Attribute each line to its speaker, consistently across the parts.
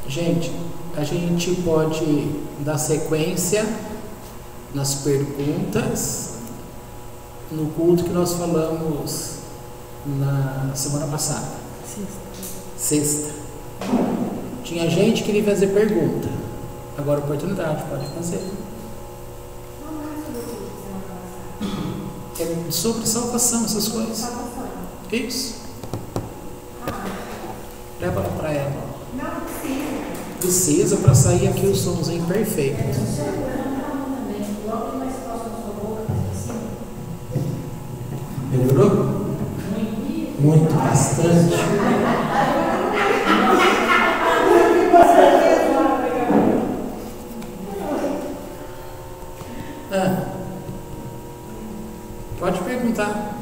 Speaker 1: Gente, a gente pode dar sequência nas perguntas no culto que nós falamos na semana passada. Sexta. Tinha gente que queria fazer pergunta. Agora oportunidade, pode fazer. É sobre salvação, essas coisas. Isso. Leva lá para ela.
Speaker 2: Não precisa.
Speaker 1: Precisa para sair aqui o somzinho perfeito. Melhorou? Muito, bastante. Pode perguntar.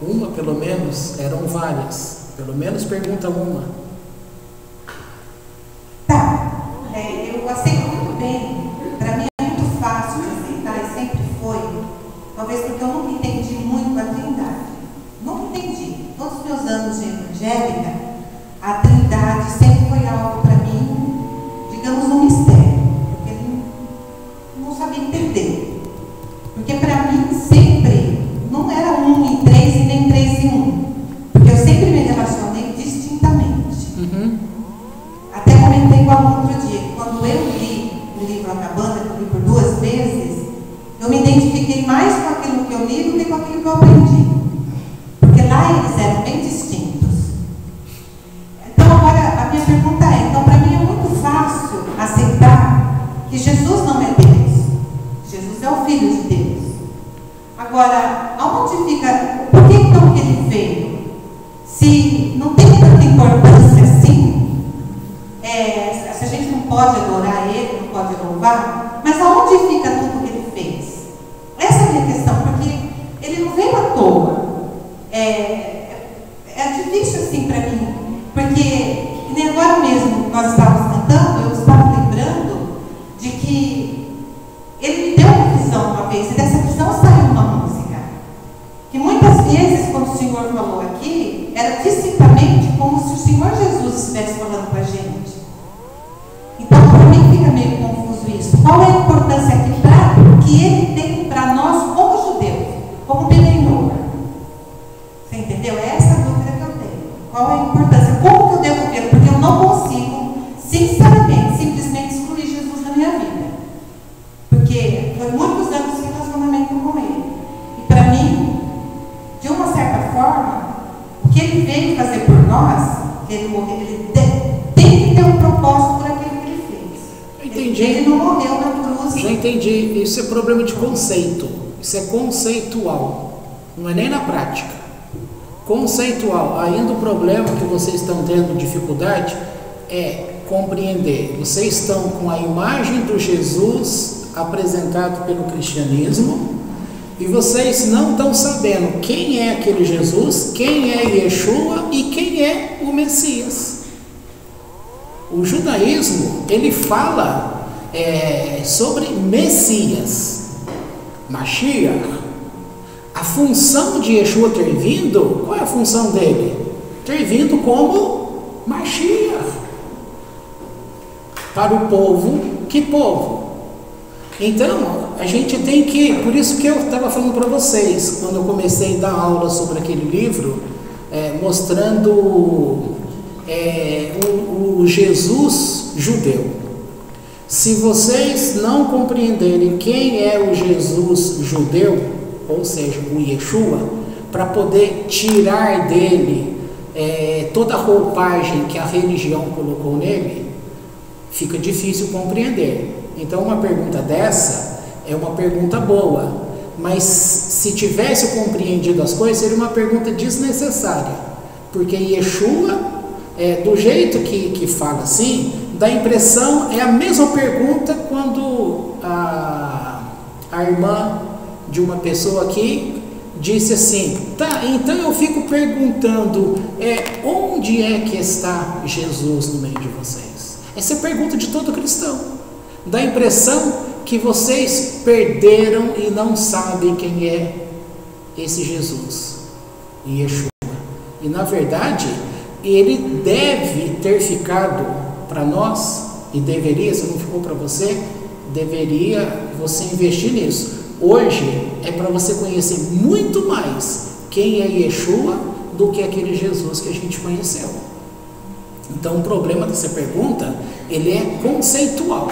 Speaker 1: Uma, pelo menos, eram várias. Pelo menos pergunta uma.
Speaker 2: Eu aceito muito bem. Para mim é muito fácil de aceitar e sempre foi. Talvez porque eu nunca entendi muito a Trindade. Nunca entendi. Todos os meus anos de evangélica, a Trindade sempre foi algo para mim, digamos, um mistério. Porque eu não sabia entender. Porque para mim sempre não era 1 em 3 e nem 3 em 1. Porque eu sempre me relacionei distintamente. Até comentei com a outro dia, que quando eu li o livro Acabando, que eu li por 2 vezes, eu me identifiquei mais com aquilo que eu li do que com aquilo que eu aprendi. Porque lá eles eram bem distintos. Então agora a minha pergunta é, então para mim é muito fácil aceitar que Jesus não é Deus. Jesus é o Filho de Deus. Agora, aonde fica, por que então que ele veio? Se não tem tanta importância assim, se a gente não pode adorar ele, não pode louvar, mas aonde fica tudo que ele fez? Essa é a minha questão, porque ele não veio à toa. É difícil assim para mim, porque nem agora mesmo nós estávamos cantando, eu estava lembrando de que ele me deu uma visão uma vez, e dessa visão saiu uma música, que muitas vezes quando o Senhor falou aqui, era distintamente como se o Senhor Jesus estivesse falando com a gente. Então, para mim fica meio confuso isso. Qual é a importância aqui que ele tem para nós como judeus, como Benenhor? Você entendeu? É essa a dúvida que eu tenho. Qual é a importância? Como que eu devo ver? Porque eu não consigo, sinceramente, simplesmente excluir Jesus da minha vida. Porque foi muitos anos de relacionamento com ele. E para mim, de uma certa forma, o que ele veio fazer por nós, ele morreu, ele tem que ter um propósito por aquilo que ele fez.
Speaker 1: Entendi.
Speaker 2: Ele não morreu na cruz.
Speaker 1: Já entendi. Isso é problema de conceito. Isso é conceitual. Não é nem na prática. Conceitual. Ainda o problema que vocês estão tendo dificuldade é compreender. Vocês estão com a imagem do Jesus apresentado pelo cristianismo e vocês não estão sabendo quem é aquele Jesus, quem é Yeshua e quem é o Messias. O judaísmo, ele fala sobre Messias, Mashiach. A função de Yeshua ter vindo, qual é a função dele? Ter vindo como Mashiach. Para o povo, que povo? Então, a gente tem que, por isso que eu estava falando para vocês, quando eu comecei a dar aula sobre aquele livro, mostrando o Jesus judeu. Se vocês não compreenderem quem é o Jesus judeu, ou seja, o Yeshua, para poder tirar dele toda a roupagem que a religião colocou nele, fica difícil compreender. Então uma pergunta dessa é uma pergunta boa, mas se tivesse compreendido as coisas, seria uma pergunta desnecessária, porque Yeshua do jeito que fala assim, dá a impressão, é a mesma pergunta quando a irmã de uma pessoa aqui disse assim, tá, então eu fico perguntando, onde é que está Jesus no meio de vocês? Essa é a pergunta de todo cristão. Dá a impressão que vocês perderam e não sabem quem é esse Jesus, Yeshua. E na verdade, ele deve ter ficado para nós, e deveria, se não ficou para você, deveria você investir nisso. Hoje é para você conhecer muito mais quem é Yeshua do que aquele Jesus que a gente conheceu. Então o problema dessa pergunta, ele é conceitual.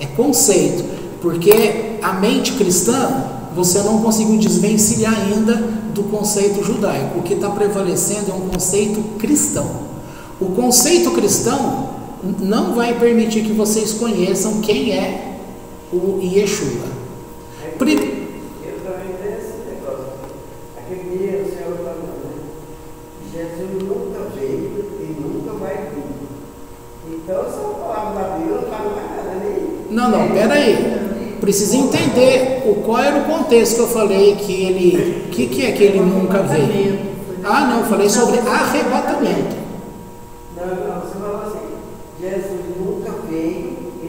Speaker 1: É conceito, porque a mente cristã, você não conseguiu desvencilhar ainda do conceito judaico. O que está prevalecendo é um conceito cristão. O conceito cristão não vai permitir que vocês conheçam quem é o Yeshua.
Speaker 3: Eu também tenho esse negócio. Aquele dia o Senhor falou, né? Jesus nunca veio e nunca vai vir. Então, se eu falar da Bíblia, não falo mais nada, nem.
Speaker 1: Não, pera aí. Precisa entender qual era o contexto que eu falei que ele. O que é que ele nunca veio? Não, eu falei sobre arrebatamento.
Speaker 3: Não, você falou assim, Jesus nunca veio e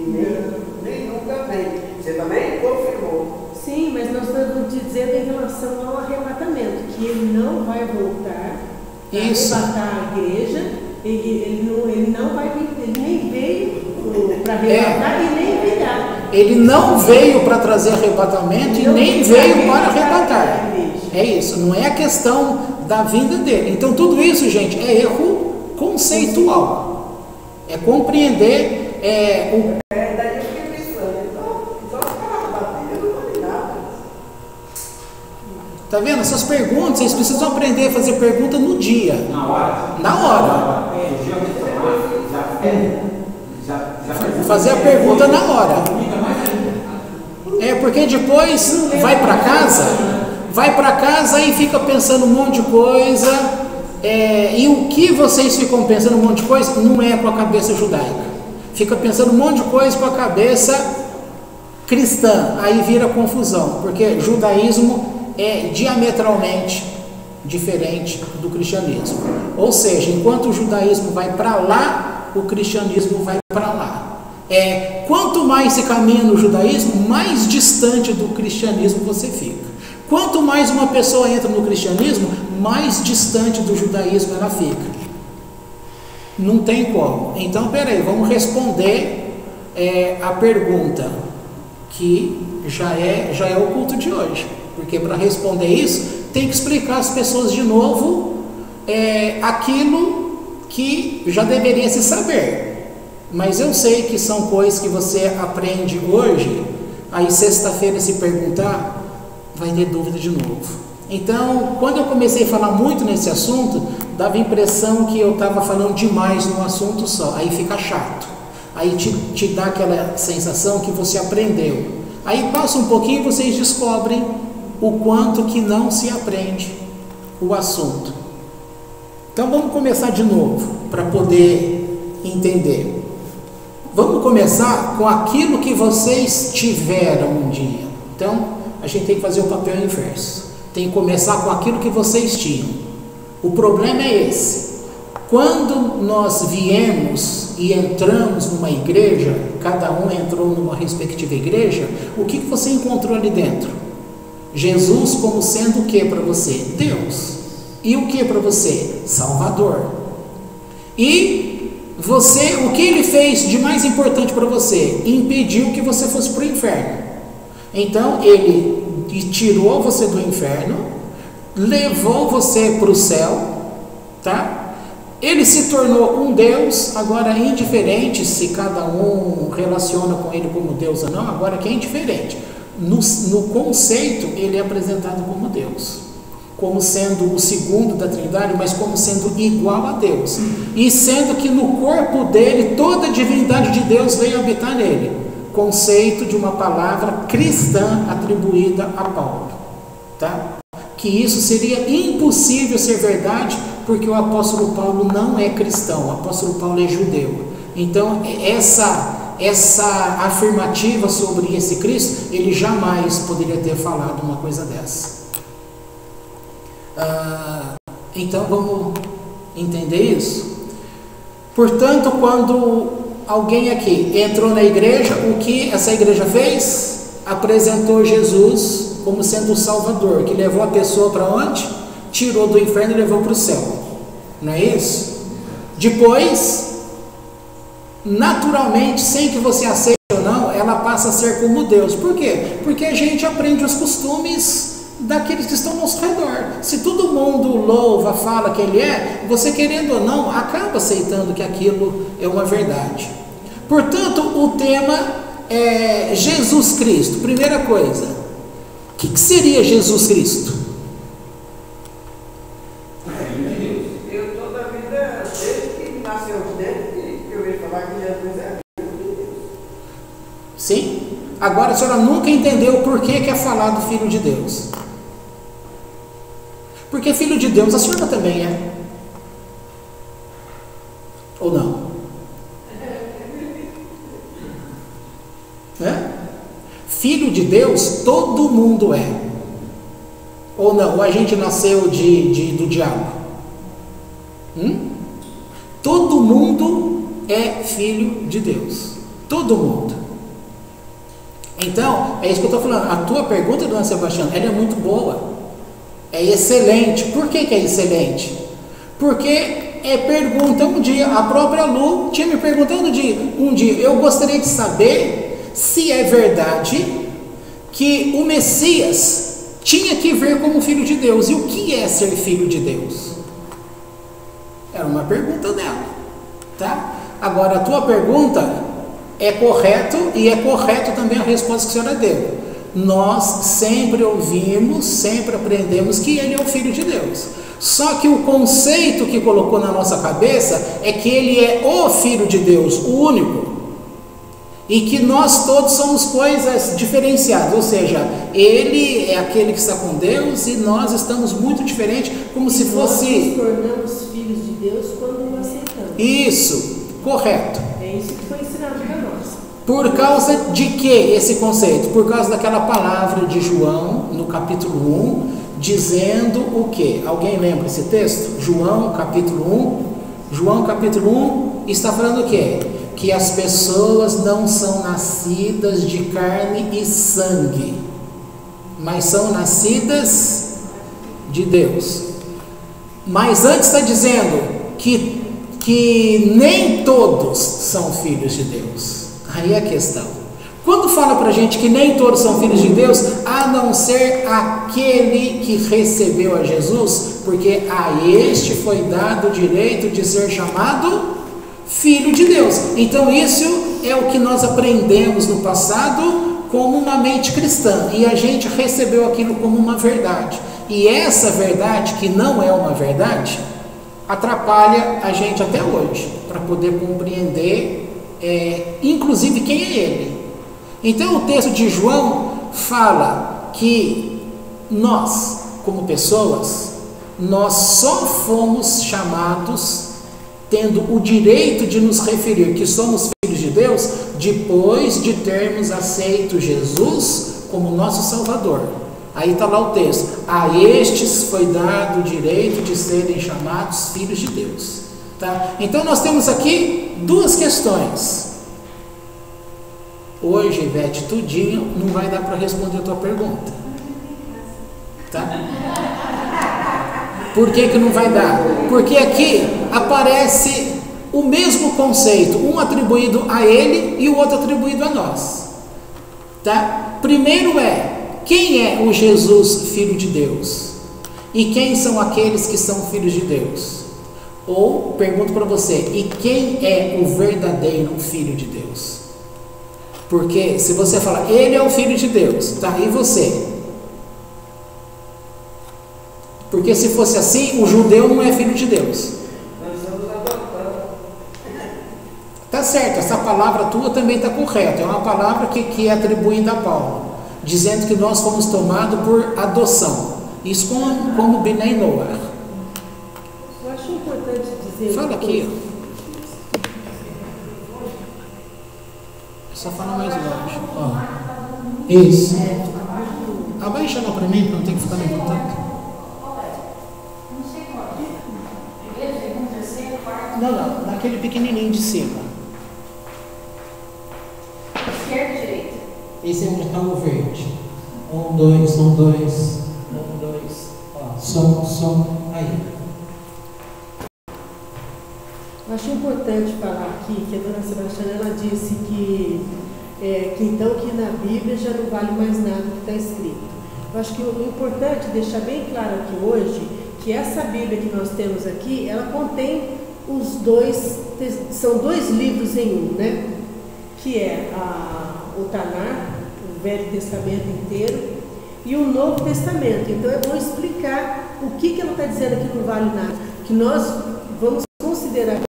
Speaker 3: nem nunca veio. Você também confirmou.
Speaker 4: Sim, mas nós estamos dizendo em relação ao arrebatamento, que ele não vai voltar para arrebatar a igreja, ele não vai vir, ele nem veio para arrebatar e nem virá.
Speaker 1: Ele não veio para trazer arrebatamento e nem veio para arrebatar. É isso, não é a questão da vinda dele. Então tudo isso, gente, é erro conceitual. É compreender
Speaker 3: Daí eu fiquei pensando, então eu não falei nada.
Speaker 1: Tá vendo? Essas perguntas, vocês precisam aprender a fazer pergunta no dia.
Speaker 5: Na hora?
Speaker 1: Na hora. Fazer a pergunta na hora. Porque depois vai para casa e fica pensando um monte de coisa. E o que vocês ficam pensando um monte de coisa não é com a cabeça judaica. Fica pensando um monte de coisa com a cabeça cristã. Aí vira confusão, porque judaísmo é diametralmente diferente do cristianismo. Ou seja, enquanto o judaísmo vai para lá, o cristianismo vai para lá. Quanto mais se caminha no judaísmo, mais distante do cristianismo você fica. Quanto mais uma pessoa entra no cristianismo, mais distante do judaísmo ela fica. Não tem como. Então, peraí, vamos responder a pergunta que já é o culto de hoje. Porque para responder isso, tem que explicar às pessoas de novo aquilo que já deveria se saber. Mas eu sei que são coisas que você aprende hoje, aí sexta-feira se perguntar, vai ter dúvida de novo. Então, quando eu comecei a falar muito nesse assunto, dava a impressão que eu estava falando demais num assunto só, aí fica chato. Aí te dá aquela sensação que você aprendeu. Aí passa um pouquinho e vocês descobrem o quanto que não se aprende o assunto. Então vamos começar de novo, para poder entender. Vamos começar com aquilo que vocês tiveram um dia. Então, a gente tem que fazer o papel inverso. Tem que começar com aquilo que vocês tinham. O problema é esse. Quando nós viemos e entramos numa igreja, cada um entrou numa respectiva igreja, o que você encontrou ali dentro? Jesus como sendo o que para você? Deus. E o que para você? Salvador. E você, o que ele fez de mais importante para você? Impediu que você fosse para o inferno. Então ele tirou você do inferno, levou você para o céu, tá? Ele se tornou um Deus, agora indiferente se cada um relaciona com ele como Deus ou não, agora que é indiferente. No conceito ele é apresentado como Deus, como sendo o segundo da Trindade, mas como sendo igual a Deus, e sendo que no corpo dele toda a divindade de Deus veio habitar nele. Conceito de uma palavra cristã atribuída a Paulo, tá? Que isso seria impossível ser verdade, Porque o apóstolo Paulo não é cristão, o apóstolo Paulo é judeu. Então, essa afirmativa sobre esse Cristo, ele jamais poderia ter falado uma coisa dessa. Então, vamos entender isso? Portanto, quando alguém aqui entrou na igreja, o que essa igreja fez? Apresentou Jesus como sendo o Salvador, que levou a pessoa para onde? Tirou do inferno e levou para o céu. Não é isso? Depois, naturalmente, sem que você aceite ou não, ela passa a ser como Deus. Por quê? Porque a gente aprende os costumes daqueles que estão ao nosso redor. Se todo mundo louva, fala que ele é, você querendo ou não, acaba aceitando que aquilo é uma verdade. Portanto, o tema é Jesus Cristo. Primeira coisa, o que seria Jesus Cristo?
Speaker 3: Eu toda a vida, desde que nasceu de dentro, que eu vejo falar que Jesus é filho de Deus.
Speaker 1: Sim? Agora a senhora nunca entendeu por que é falado Filho de Deus. Porque Filho de Deus a senhora também é. Ou não? Filho de Deus todo mundo é. Ou não? Ou a gente nasceu do diabo? Todo mundo é filho de Deus. Todo mundo. Então, é isso que eu estou falando. A tua pergunta, dona Sebastiana, ela é muito boa. É excelente. Por que é excelente? Porque pergunta um dia, a própria Lu tinha me perguntado um dia, eu gostaria de saber se é verdade que o Messias tinha que vir como filho de Deus. E o que é ser filho de Deus? Era uma pergunta dela, tá? Agora, a tua pergunta é correto, e é correto também a resposta que a senhora deu. Nós sempre ouvimos, sempre aprendemos que ele é o Filho de Deus. Só que o conceito que colocou na nossa cabeça é que ele é o Filho de Deus, o único. E que nós todos somos coisas diferenciadas, ou seja, ele é aquele que está com Deus e nós estamos muito diferentes, como se fosse...
Speaker 4: Nós nos tornamos filhos de Deus quando o aceitamos.
Speaker 1: Isso, correto.
Speaker 4: É isso que foi ensinado para nós.
Speaker 1: Por causa de que esse conceito? Por causa daquela palavra de João, no capítulo 1, dizendo o quê? Alguém lembra esse texto? João, capítulo 1. João, capítulo 1, está falando o quê? Que as pessoas não são nascidas de carne e sangue, mas são nascidas de Deus. Mas antes está dizendo que nem todos são filhos de Deus. Aí é a questão. Quando fala para a gente que nem todos são filhos de Deus, a não ser aquele que recebeu a Jesus, porque a este foi dado o direito de ser chamado Filho de Deus. Então isso é o que nós aprendemos no passado como uma mente cristã, e a gente recebeu aquilo como uma verdade. E essa verdade, que não é uma verdade, atrapalha a gente até hoje, para poder compreender inclusive quem é ele. Então o texto de João fala que nós, como pessoas, nós só fomos chamados, tendo o direito de nos referir que somos filhos de Deus, depois de termos aceito Jesus como nosso Salvador. Aí está lá o texto: a estes foi dado o direito de serem chamados filhos de Deus. Tá? Então nós temos aqui duas questões. Hoje, Ivete, tudinho não vai dar para responder a tua pergunta. Tá? Por que não vai dar? Porque aqui aparece o mesmo conceito, um atribuído a ele e o outro atribuído a nós. Tá? Primeiro quem é o Jesus, Filho de Deus? E quem são aqueles que são filhos de Deus? Ou, pergunto para você, e quem é o verdadeiro Filho de Deus? Porque se você falar, ele é o Filho de Deus, tá? E você? Porque se fosse assim, o judeu não é filho de Deus.
Speaker 3: Nós somos adotados.
Speaker 1: Tá certo, essa palavra tua também está correta. É uma palavra que é atribuída a Paulo, dizendo que nós fomos tomados por adoção. Isso como Binei Noah.
Speaker 4: Eu acho
Speaker 1: Fala aqui, só fala mais longe. Ó. Isso. Abaixa lá para mim, para não ter que ficar levantando. Não, naquele pequenininho de cima.
Speaker 5: Esquerda e direita.
Speaker 1: Esse é o retango verde. 1, 2, 1, 2, 1, 2. Ó, som. Aí.
Speaker 4: Eu acho importante falar aqui que a dona Sebastiana ela disse que então que na Bíblia já não vale mais nada do que está escrito. Eu acho que o importante é deixar bem claro aqui hoje que essa Bíblia que nós temos aqui, ela contém são dois livros em um, né? Que é o Tanar, o Velho Testamento inteiro, e o Novo Testamento. Então é bom explicar o que ela está dizendo aqui não vale nada, que nós vamos considerar.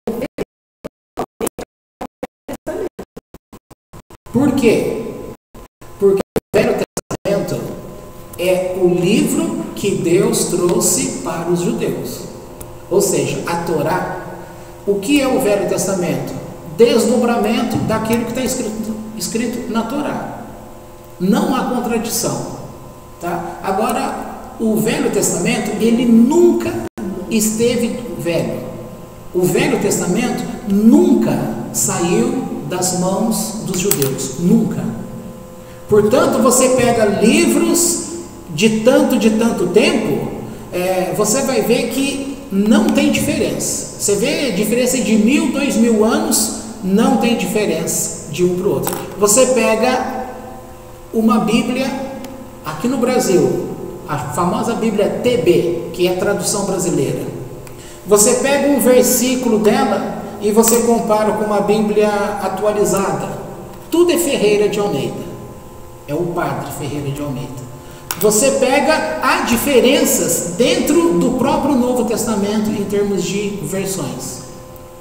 Speaker 1: Por quê? Porque o Velho Testamento é o livro que Deus trouxe para os judeus. Ou seja, a Torá. O que é o Velho Testamento? Desdobramento daquilo que está escrito na Torá. Não há contradição. Tá? Agora, o Velho Testamento, ele nunca esteve velho. O Velho Testamento nunca saiu das mãos dos judeus. Nunca. Portanto, você pega livros de tanto tempo, você vai ver que não tem diferença. Você vê diferença de 1000, 2000 anos, não tem diferença de um para o outro. Você pega uma Bíblia aqui no Brasil, a famosa Bíblia TB, que é a tradução brasileira. Você pega um versículo dela e você compara com uma Bíblia atualizada. Tudo é Ferreira de Almeida. É o padre Ferreira de Almeida. Você pega, há diferenças dentro do próprio Novo Testamento em termos de versões.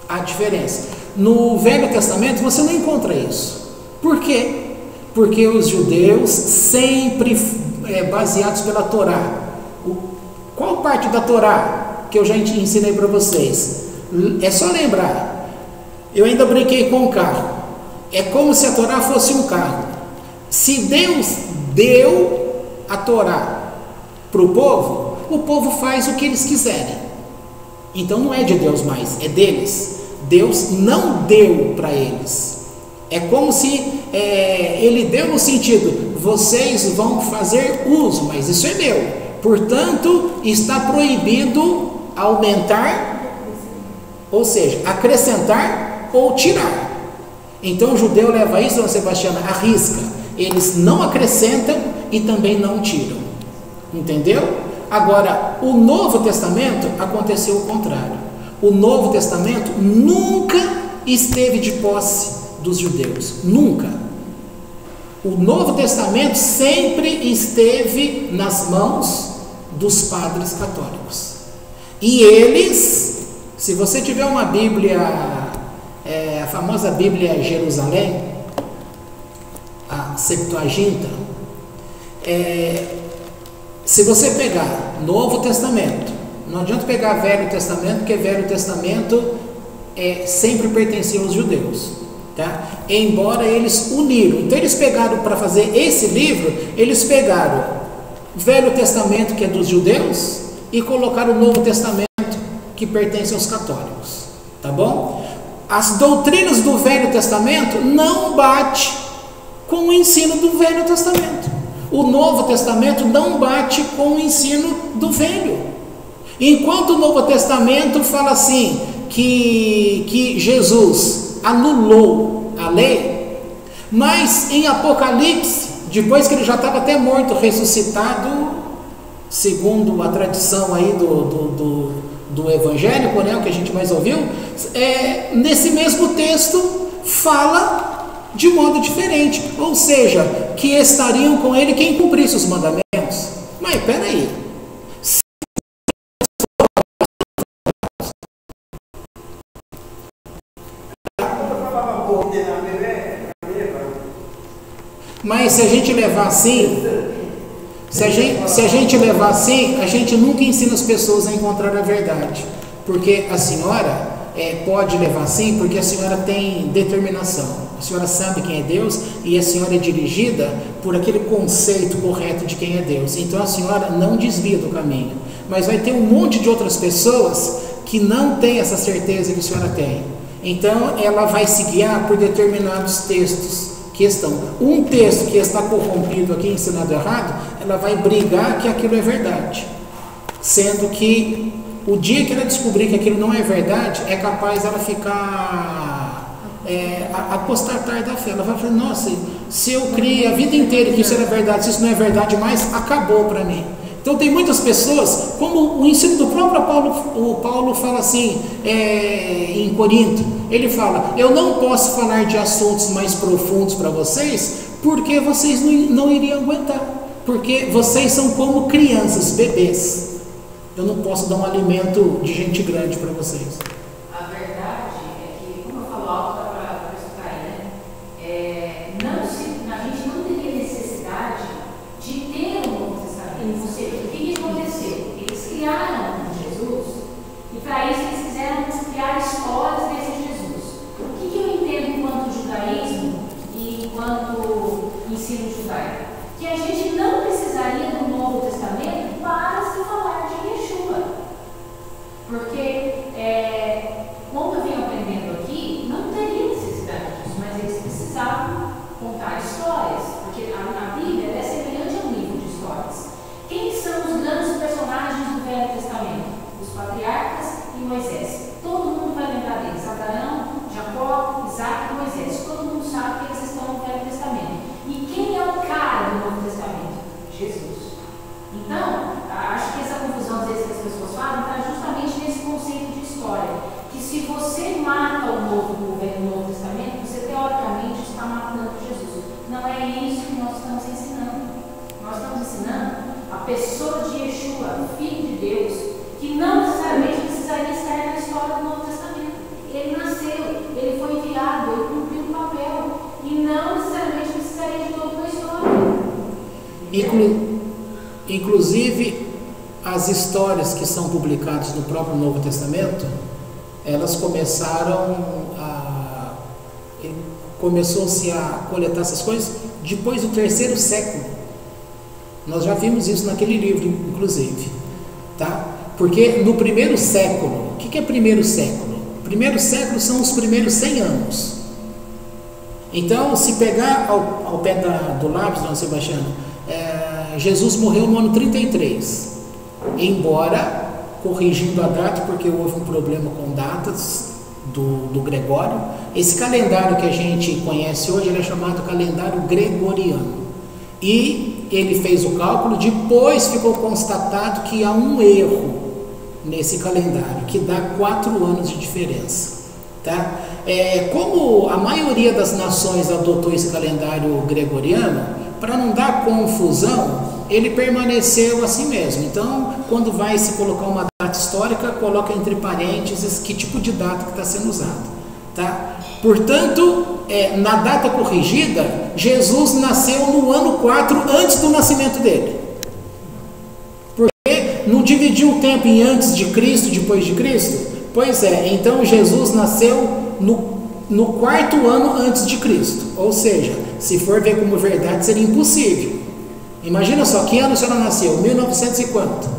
Speaker 1: Há diferença. No Velho Testamento você não encontra isso. Por quê? Porque os judeus sempre baseados pela Torá. Qual parte da Torá que eu já ensinei para vocês? É só lembrar. Eu ainda brinquei com o carro. É como se a Torá fosse um carro. Se Deus deu a Torá para o povo faz o que eles quiserem. Então não é de Deus mais, é deles. Deus não deu para eles. É como se ele deu no sentido, vocês vão fazer uso, mas isso é meu. Portanto, está proibido aumentar, ou seja, acrescentar ou tirar. Então o judeu leva isso, dona Sebastiana, à risca. Eles não acrescentam e também não tiram. Entendeu? Agora, o Novo Testamento aconteceu o contrário. O Novo Testamento nunca esteve de posse dos judeus. Nunca. O Novo Testamento sempre esteve nas mãos dos padres católicos. E eles, se você tiver uma Bíblia, a famosa Bíblia Jerusalém, a Septuaginta, se você pegar Novo Testamento, não adianta pegar Velho Testamento, porque Velho Testamento sempre pertencia aos judeus, tá? Embora eles uniram. Então eles pegaram, para fazer esse livro, eles pegaram Velho Testamento, que é dos judeus, e colocaram o Novo Testamento, que pertence aos católicos, tá bom? As doutrinas do Velho Testamento não bate com o ensino do Velho Testamento. O Novo Testamento não bate com o ensino do Velho. Enquanto o Novo Testamento fala assim, que Jesus anulou a lei, mas em Apocalipse, depois que ele já estava até morto, ressuscitado, segundo a tradição aí do evangélico, né, o que a gente mais ouviu, nesse mesmo texto fala de modo diferente, ou seja, que estariam com ele quem cumprisse os mandamentos. Mas peraí, mas se a gente levar assim, se a gente levar assim, a gente nunca ensina as pessoas a encontrar a verdade, porque a senhora, pode levar sim, porque a senhora tem determinação, a senhora sabe quem é Deus e a senhora é dirigida por aquele conceito correto de quem é Deus, então a senhora não desvia do caminho. Mas vai ter um monte de outras pessoas que não tem essa certeza que a senhora tem, então ela vai se guiar por determinados textos que estão, um texto que está corrompido aqui, ensinado errado, ela vai brigar que aquilo é verdade, sendo que o dia que ela descobrir que aquilo não é verdade, é capaz ela ficar apostatar da fé. Ela vai falar, nossa, se eu criei a vida inteira que isso era verdade, se isso não é verdade mais, acabou para mim. Então tem muitas pessoas, como o ensino do próprio Paulo, o Paulo fala assim, em Corinto, ele fala, eu não posso falar de assuntos mais profundos para vocês, porque vocês não iriam aguentar, porque vocês são como crianças, bebês. Eu não posso dar um alimento de gente grande para vocês.
Speaker 5: A verdade é que, como eu falo alto para explicar aí, a gente não teria necessidade de ter um Novo Testamento. Ou seja, o que aconteceu? Eles criaram Jesus e para isso eles quiseram criar histórias desse Jesus. O que eu entendo enquanto judaísmo e enquanto ensino judaico? Que a gente não precisaria do Novo Testamento para se falar de Yeshua. Porque, como eu venho aprendendo aqui, não teria necessidade disso, mas eles precisavam contar histórias, porque a Bíblia é semelhante a um livro de histórias. Quem são os grandes personagens do Velho Testamento? Os patriarcas e Moisés. Todo mundo vai lembrar deles: Abraão, Jacó, Isaac e Moisés. Todo mundo sabe que eles estão no Velho Testamento. E quem é o cara do Novo Testamento? Jesus. Então, acho que essa confusão às vezes que as pessoas falam está justamente nesse conceito de história, que se você mata o Novo Testamento, você teoricamente está matando Jesus. Não é isso que nós estamos ensinando. Nós estamos ensinando a pessoa de Yeshua, Filho de Deus, que não necessariamente precisaria estar na história do Novo Testamento. Ele nasceu, ele foi enviado, ele cumpriu um papel, e não necessariamente precisaria de toda uma história.
Speaker 1: Inclusive, as histórias que são publicadas no próprio Novo Testamento, elas começou-se a coletar essas coisas depois do 3º século. Nós já vimos isso naquele livro, inclusive, tá? Porque no 1º século, o que é 1º século? O 1º século são os primeiros 100 anos. Então, se pegar ao pé do lápis, Dona Sebastiana, Jesus morreu no ano 33, embora, corrigindo a data, porque houve um problema com datas do Gregório, esse calendário que a gente conhece hoje, ele é chamado calendário gregoriano, e ele fez o cálculo, depois ficou constatado que há um erro nesse calendário, que dá 4 anos de diferença, tá? Como a maioria das nações adotou esse calendário gregoriano, para não dar confusão, ele permaneceu assim mesmo. Então, quando vai se colocar uma data histórica, coloca entre parênteses que tipo de data que está sendo usada, tá? Portanto, na data corrigida, Jesus nasceu no ano 4 antes do nascimento dele. Porque não dividiu o tempo em antes de Cristo, depois de Cristo? Pois então Jesus nasceu no 4º ano antes de Cristo. Ou seja, se for ver como verdade, seria impossível. Imagina só, que ano a senhora nasceu? 1900 e quanto?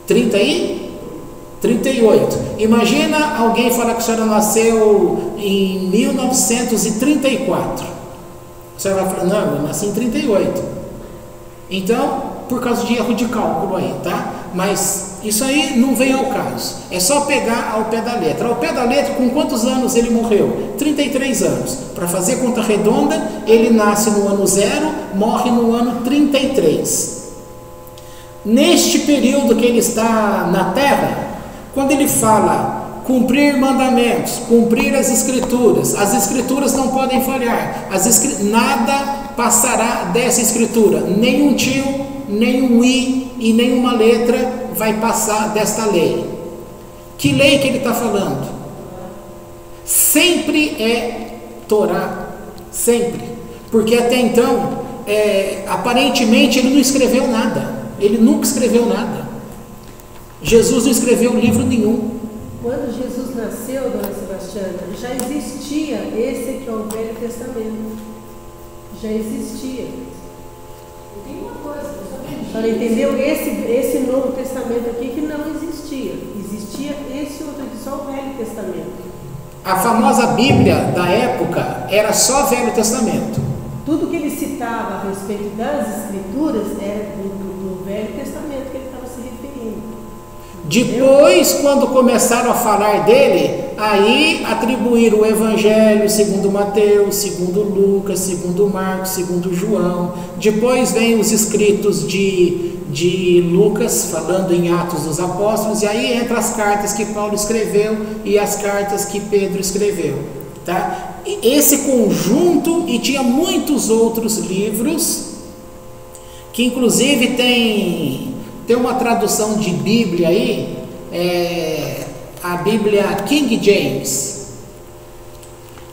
Speaker 1: 38. Imagina alguém falar que a senhora nasceu em 1934. A senhora vai falar, não, eu nasci em 38. Então, por causa de erro de cálculo aí, tá? Mas isso aí não vem ao caso. É só pegar ao pé da letra. Ao pé da letra, com quantos anos ele morreu? 33 anos. Para fazer conta redonda, ele nasce no ano 0, morre no ano 33. Neste período que ele está na terra, quando ele fala cumprir mandamentos, cumprir as escrituras não podem falhar, nada passará dessa escritura, nem um tio, nem um i e nenhuma letra vai passar desta lei. Que lei que ele está falando? Sempre é Torá, sempre, porque até então, aparentemente ele não escreveu nada, ele nunca escreveu nada. Jesus não escreveu livro nenhum.
Speaker 4: Quando Jesus Sebastiana, já existia esse que é o Velho Testamento. Já existia.
Speaker 5: Tem uma coisa,
Speaker 4: A senhora entendeu? Esse Novo Testamento aqui que não existia. Existia esse outro aqui, só o Velho Testamento.
Speaker 1: A famosa Bíblia da época era só Velho Testamento.
Speaker 4: Tudo que ele citava a respeito das Escrituras era do Velho Testamento que ele estava se referindo.
Speaker 1: Depois, quando começaram a falar dele, aí atribuíram o Evangelho segundo Mateus, segundo Lucas, segundo Marcos, segundo João. Depois vem os escritos de Lucas, falando em Atos dos Apóstolos, e aí entra as cartas que Paulo escreveu e as cartas que Pedro escreveu. Tá? Esse conjunto, e tinha muitos outros livros, que inclusive tem uma tradução de Bíblia aí, a Bíblia King James.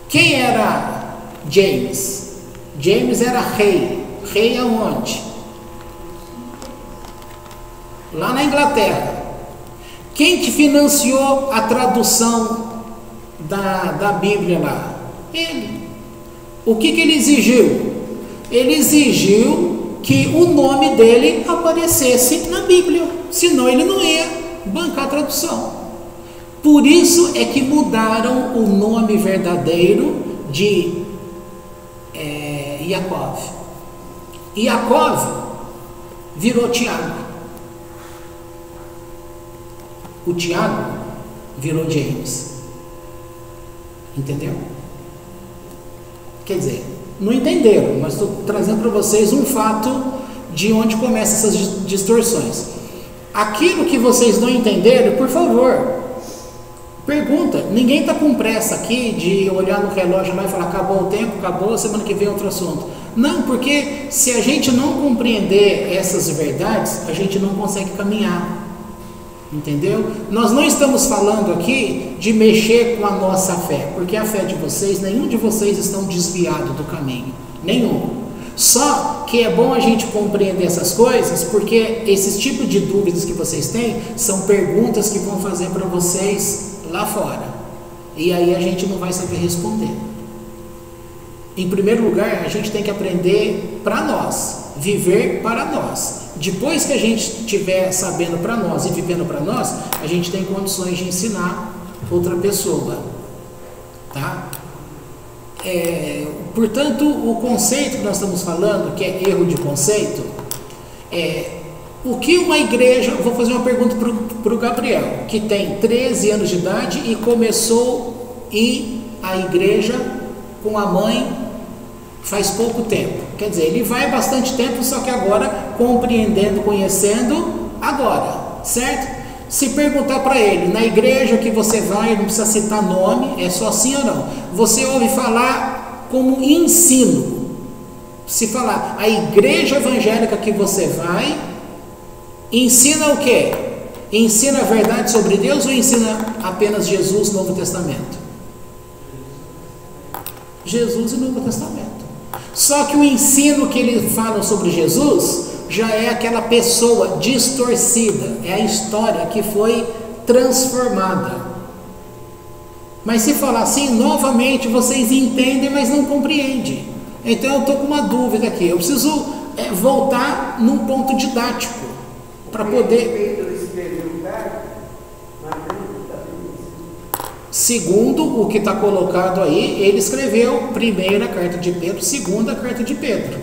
Speaker 1: Quem era James? James era rei. Rei aonde? Lá na Inglaterra. Quem que financiou a tradução da Bíblia lá? Ele. O que ele exigiu? Ele exigiu que o nome dele aparecesse na Bíblia, senão ele não ia bancar a tradução. Por isso é que mudaram o nome verdadeiro de Yaakov. Yaakov virou Tiago. O Tiago virou James. Entendeu? Quer dizer, não entenderam, mas estou trazendo para vocês um fato de onde começam essas distorções. Aquilo que vocês não entenderam, por favor, pergunta. Ninguém está com pressa aqui de olhar no relógio lá e falar acabou o tempo, acabou, semana que vem outro assunto. Não, porque se a gente não compreender essas verdades, a gente não consegue caminhar. Entendeu? Nós não estamos falando aqui de mexer com a nossa fé, porque a fé de vocês, nenhum de vocês estão desviado do caminho, nenhum. Só que é bom a gente compreender essas coisas, porque esses tipos de dúvidas que vocês têm são perguntas que vão fazer para vocês lá fora, e aí a gente não vai saber responder. Em primeiro lugar, a gente tem que aprender para nós, viver para nós. Depois que a gente estiver sabendo para nós e vivendo para nós, a gente tem condições de ensinar outra pessoa, tá? Portanto, o conceito que nós estamos falando, que é erro de conceito, o que uma igreja... Vou fazer uma pergunta para o Gabriel, que tem 13 anos de idade e começou a ir à igreja com a mãe faz pouco tempo. Quer dizer, ele vai há bastante tempo, só que agora compreendendo, conhecendo agora, certo? Se perguntar para ele, na igreja que você vai, não precisa citar nome, é só sim ou não, você ouve falar como ensino. Se falar, a igreja evangélica que você vai, ensina o quê? Ensina a verdade sobre Deus ou ensina apenas Jesus, Novo Testamento? Jesus e Novo Testamento. Só que o ensino que eles falam sobre Jesus já é aquela pessoa distorcida, é a história que foi transformada. Mas se falar assim, novamente vocês entendem, mas não compreendem. Então eu estou com uma dúvida aqui, eu preciso voltar num ponto didático para poder... Segundo o que está colocado aí, ele escreveu primeira carta de Pedro, segunda carta de Pedro.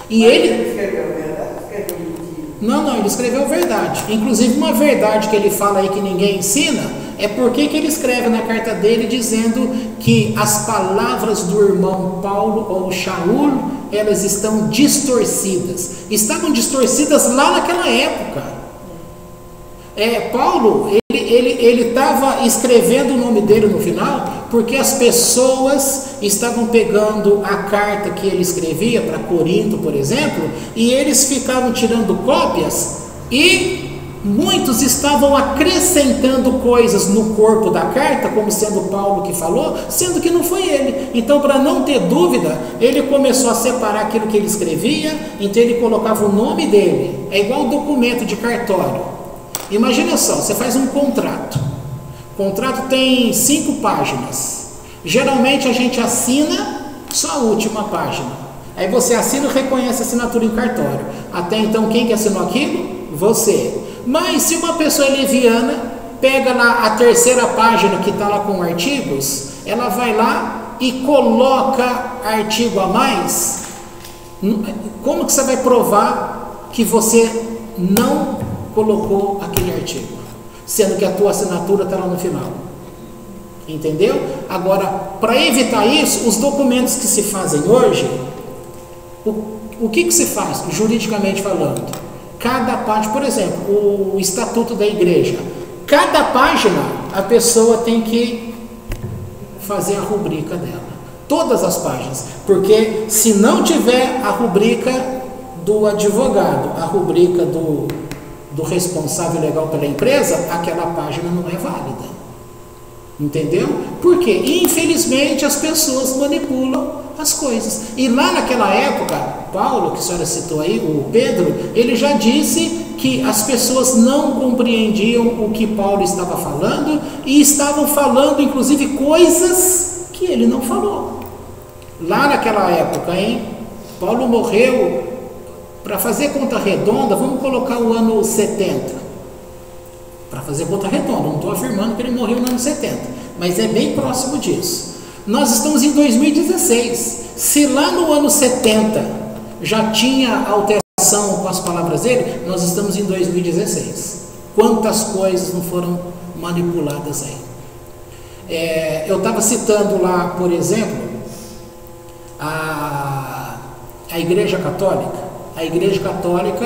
Speaker 1: E ele
Speaker 3: escreveu verdade, escreveu mentira.
Speaker 1: Não, ele escreveu verdade. Inclusive uma verdade que ele fala aí que ninguém ensina, é porque que ele escreve na carta dele dizendo que as palavras do irmão Paulo ou Shaul, elas estão distorcidas. Estavam distorcidas lá naquela época. Paulo, ele estava escrevendo o nome dele no final, porque as pessoas estavam pegando a carta que ele escrevia para Corinto, por exemplo, e eles ficavam tirando cópias, e muitos estavam acrescentando coisas no corpo da carta, como sendo Paulo que falou, sendo que não foi ele. Então, para não ter dúvida, ele começou a separar aquilo que ele escrevia, então ele colocava o nome dele. É igual documento de cartório. Imagina só, você faz um contrato. O contrato tem 5 páginas. Geralmente a gente assina só a última página. Aí você assina e reconhece a assinatura em cartório. Até então, quem que assinou aquilo? Você. Mas se uma pessoa é leviana, pega lá a 3ª página que está lá com artigos, ela vai lá e coloca artigo a mais. Como que você vai provar que você não colocou aquele artigo, sendo que a tua assinatura está lá no final? Entendeu? Agora, para evitar isso, os documentos que se fazem hoje, o que se faz, juridicamente falando? Cada página, por exemplo, o estatuto da igreja, cada página a pessoa tem que fazer a rubrica dela. Todas as páginas, porque se não tiver a rubrica do advogado, a rubrica do responsável legal pela empresa, aquela página não é válida. Entendeu? Porque, infelizmente, as pessoas manipulam as coisas. E lá naquela época, Paulo, que a senhora citou aí, o Pedro, ele já disse que as pessoas não compreendiam o que Paulo estava falando e estavam falando, inclusive, coisas que ele não falou. Lá naquela época, Paulo morreu, para fazer conta redonda, vamos colocar o ano 70. Para fazer conta redonda, não estou afirmando que ele morreu no ano 70, mas é bem próximo disso. Nós estamos em 2016. Se lá no ano 70 já tinha alteração com as palavras dele, nós estamos em 2016. Quantas coisas não foram manipuladas aí? Eu estava citando lá, por exemplo, a Igreja Católica. A Igreja Católica,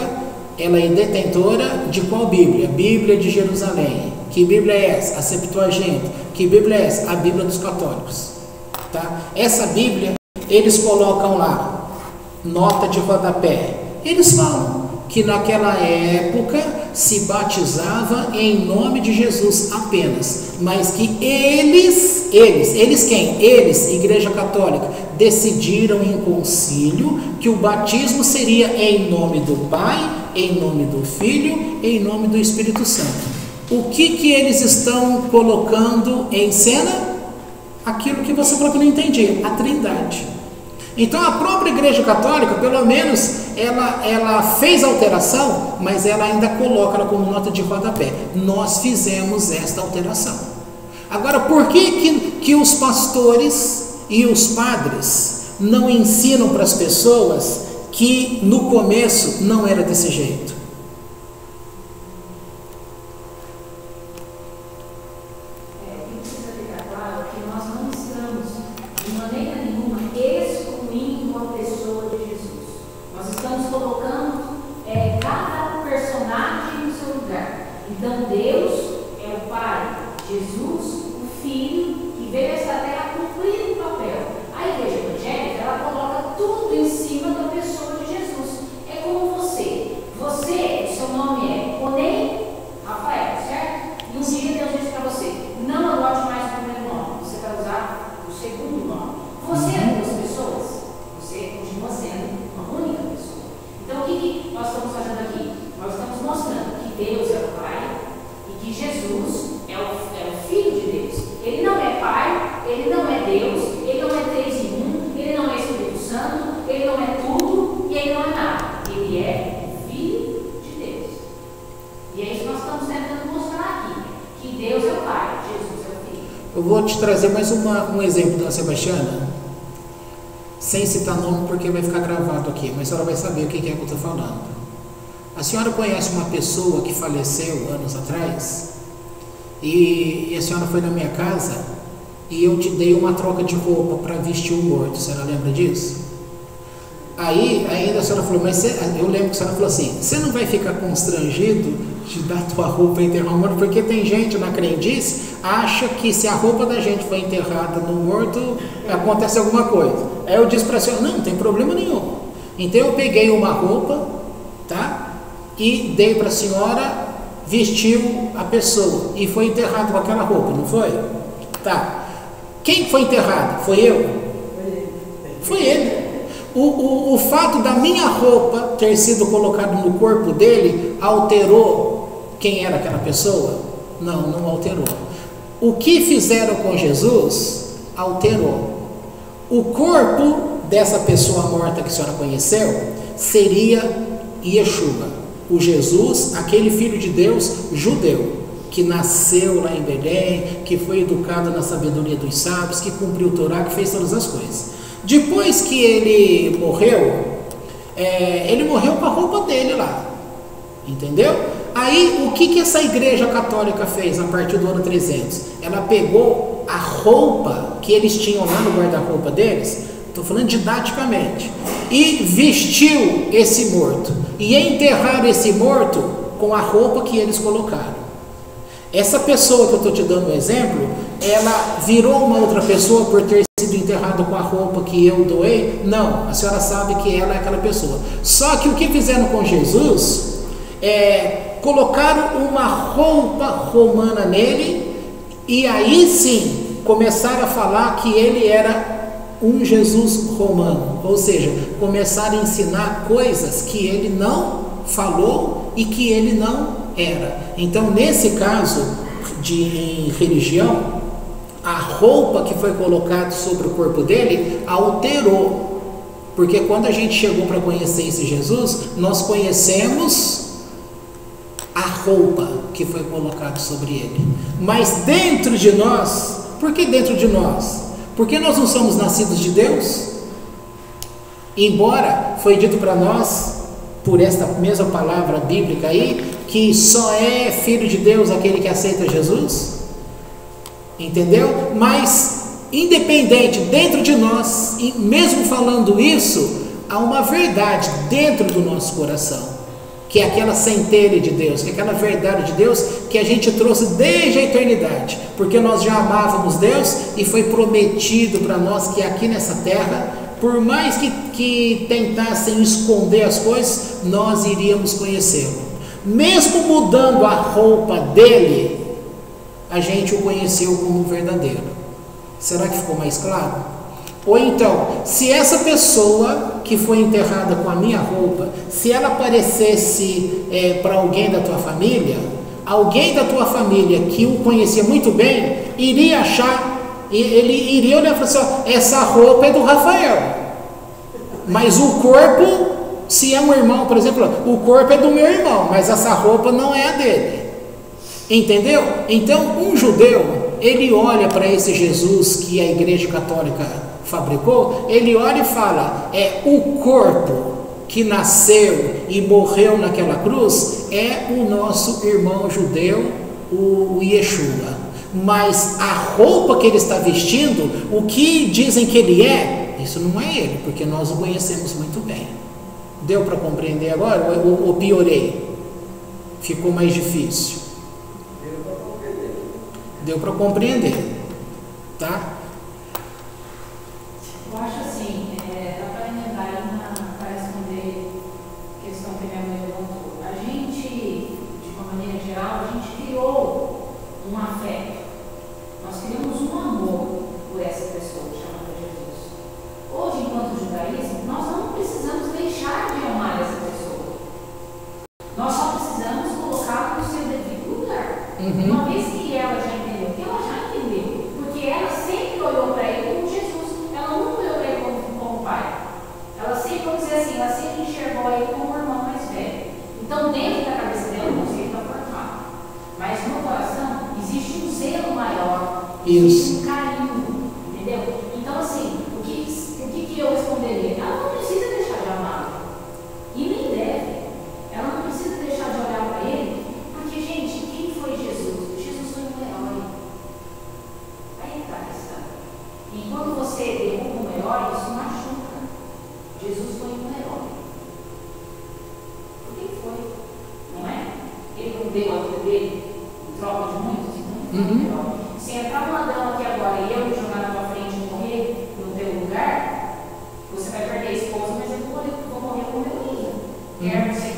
Speaker 1: ela é detentora de qual Bíblia? Bíblia de Jerusalém. Que Bíblia é essa? A Septuaginta. Que Bíblia é essa? A Bíblia dos católicos. Tá? Essa Bíblia, eles colocam lá, nota de rodapé. Eles falam que naquela época se batizava em nome de Jesus apenas, mas que eles quem? Eles, Igreja Católica, decidiram em concílio que o batismo seria em nome do Pai, em nome do Filho, em nome do Espírito Santo. O que eles estão colocando em cena? Aquilo que você falou que não entendi, a Trindade. Então a própria Igreja Católica, pelo menos, ela fez alteração, mas ela ainda coloca ela como nota de rodapé. Nós fizemos esta alteração. Agora, por que os pastores e os padres não ensinam para as pessoas que no começo não era desse jeito? Eu vou te trazer mais um exemplo da Sebastiana, sem citar nome porque vai ficar gravado aqui, mas a senhora vai saber o que é que eu estou falando. A senhora conhece uma pessoa que faleceu anos atrás e a senhora foi na minha casa e eu te dei uma troca de roupa para vestir o morto, a senhora lembra disso? Aí ainda a senhora falou, mas eu lembro que a senhora falou assim, você não vai ficar constrangido de dar tua roupa para enterrar o morto? Porque tem gente na crendice, acha que se a roupa da gente foi enterrada no morto, acontece alguma coisa. Aí eu disse para a senhora, não tem problema nenhum. Então eu peguei uma roupa, tá? E dei para a senhora, vestiu a pessoa e foi enterrado com aquela roupa, não foi? Tá. Quem foi enterrado? Foi eu? Foi ele. O fato da minha roupa ter sido colocada no corpo dele alterou quem era aquela pessoa? Não alterou. o que fizeram com Jesus alterou. O corpo dessa pessoa morta que a senhora conheceu seria Yeshua, o Jesus, aquele filho de Deus judeu, que nasceu lá em Belém, que foi educado na sabedoria dos sábios, que cumpriu o Torá, que fez todas as coisas. Depois que ele morreu com a roupa dele lá, entendeu? Aí, o que essa igreja católica fez a partir do ano 300? Ela pegou a roupa que eles tinham lá no guarda-roupa deles, estou falando didaticamente, e vestiu esse morto, e enterraram esse morto com a roupa que eles colocaram. Essa pessoa que eu estou te dando um exemplo, ela virou uma outra pessoa por ter sido enterrada com a roupa que eu doei? Não, a senhora sabe que ela é aquela pessoa. Só que o que fizeram com Jesus colocaram uma roupa romana nele, e aí sim começaram a falar que ele era um Jesus romano, ou seja, começaram a ensinar coisas que ele não falou e que ele não era. Então, nesse caso em religião, a roupa que foi colocada sobre o corpo dele alterou, porque quando a gente chegou para conhecer esse Jesus, nós conhecemos a roupa que foi colocada sobre ele. Mas dentro de nós, por que dentro de nós? Porque nós não somos nascidos de Deus? Embora foi dito para nós, por esta mesma palavra bíblica aí, que só é filho de Deus aquele que aceita Jesus, entendeu? Mas independente, dentro de nós, e mesmo falando isso, há uma verdade dentro do nosso coração, que é aquela centelha de Deus, que é aquela verdade de Deus que a gente trouxe desde a eternidade, porque nós já amávamos Deus e foi prometido para nós que aqui nessa terra, por mais que tentassem esconder as coisas, nós iríamos conhecê-lo. Mesmo mudando a roupa dele, a gente o conheceu como verdadeiro. Será que ficou mais claro? Ou então, se essa pessoa que foi enterrada com a minha roupa, se ela aparecesse para alguém da tua família, alguém da tua família que o conhecia muito bem, iria achar, ele iria olhar e falar assim, ó, essa roupa é do Rafael, mas o corpo, se é um irmão, por exemplo, o corpo é do meu irmão, mas essa roupa não é a dele, entendeu? Então, um judeu, ele olha para esse Jesus que a igreja católica fabricou, ele olha e fala, o corpo que nasceu e morreu naquela cruz é o nosso irmão judeu, o Yeshua, mas a roupa que ele está vestindo, o que dizem que ele é, isso não é ele, porque nós o conhecemos muito bem. Deu para compreender agora ou piorei? Ficou mais difícil? Deu para compreender, tá?
Speaker 5: Eu acho assim, dá para emendar aí para responder a questão que minha mãe levantou. A gente, de uma maneira geral, a gente criou um afeto. Nós criamos um amor por essa pessoa chamada Jesus. Hoje, enquanto judaísmo, nós não precisamos deixar de amar essa pessoa. Nós só precisamos colocá-la no seu devido lugar. Uma vez que ela já entendeu, porque ela já entendeu, porque ela sempre olhou para ele como Jesus, ela nunca olhou para ele como pai. Ela sempre, vamos dizer assim, ela sempre enxergou ele como um irmão mais velho. Então, dentro da cabeça dela, o conceito está formado. Mas no coração, existe um zelo maior, existe um carinho, entendeu? Então, assim, o que eu responderia? Ela não precisa deixar de amá-lo, e nem deve. Ela não precisa deixar de olhar para ele, porque, gente, quem foi Jesus? Jesus foi um herói. Aí está a questão. E quando você derruba um herói, isso machuca. Jesus foi um herói. Por que foi? Não é? Ele não deu a vida dele em troca de muitos, então foi um herói. Se entrar um ladrão aqui agora e eu me jogar na tua frente e morrer no teu lugar, você vai perder a esposa, mas eu vou morrer como heroína.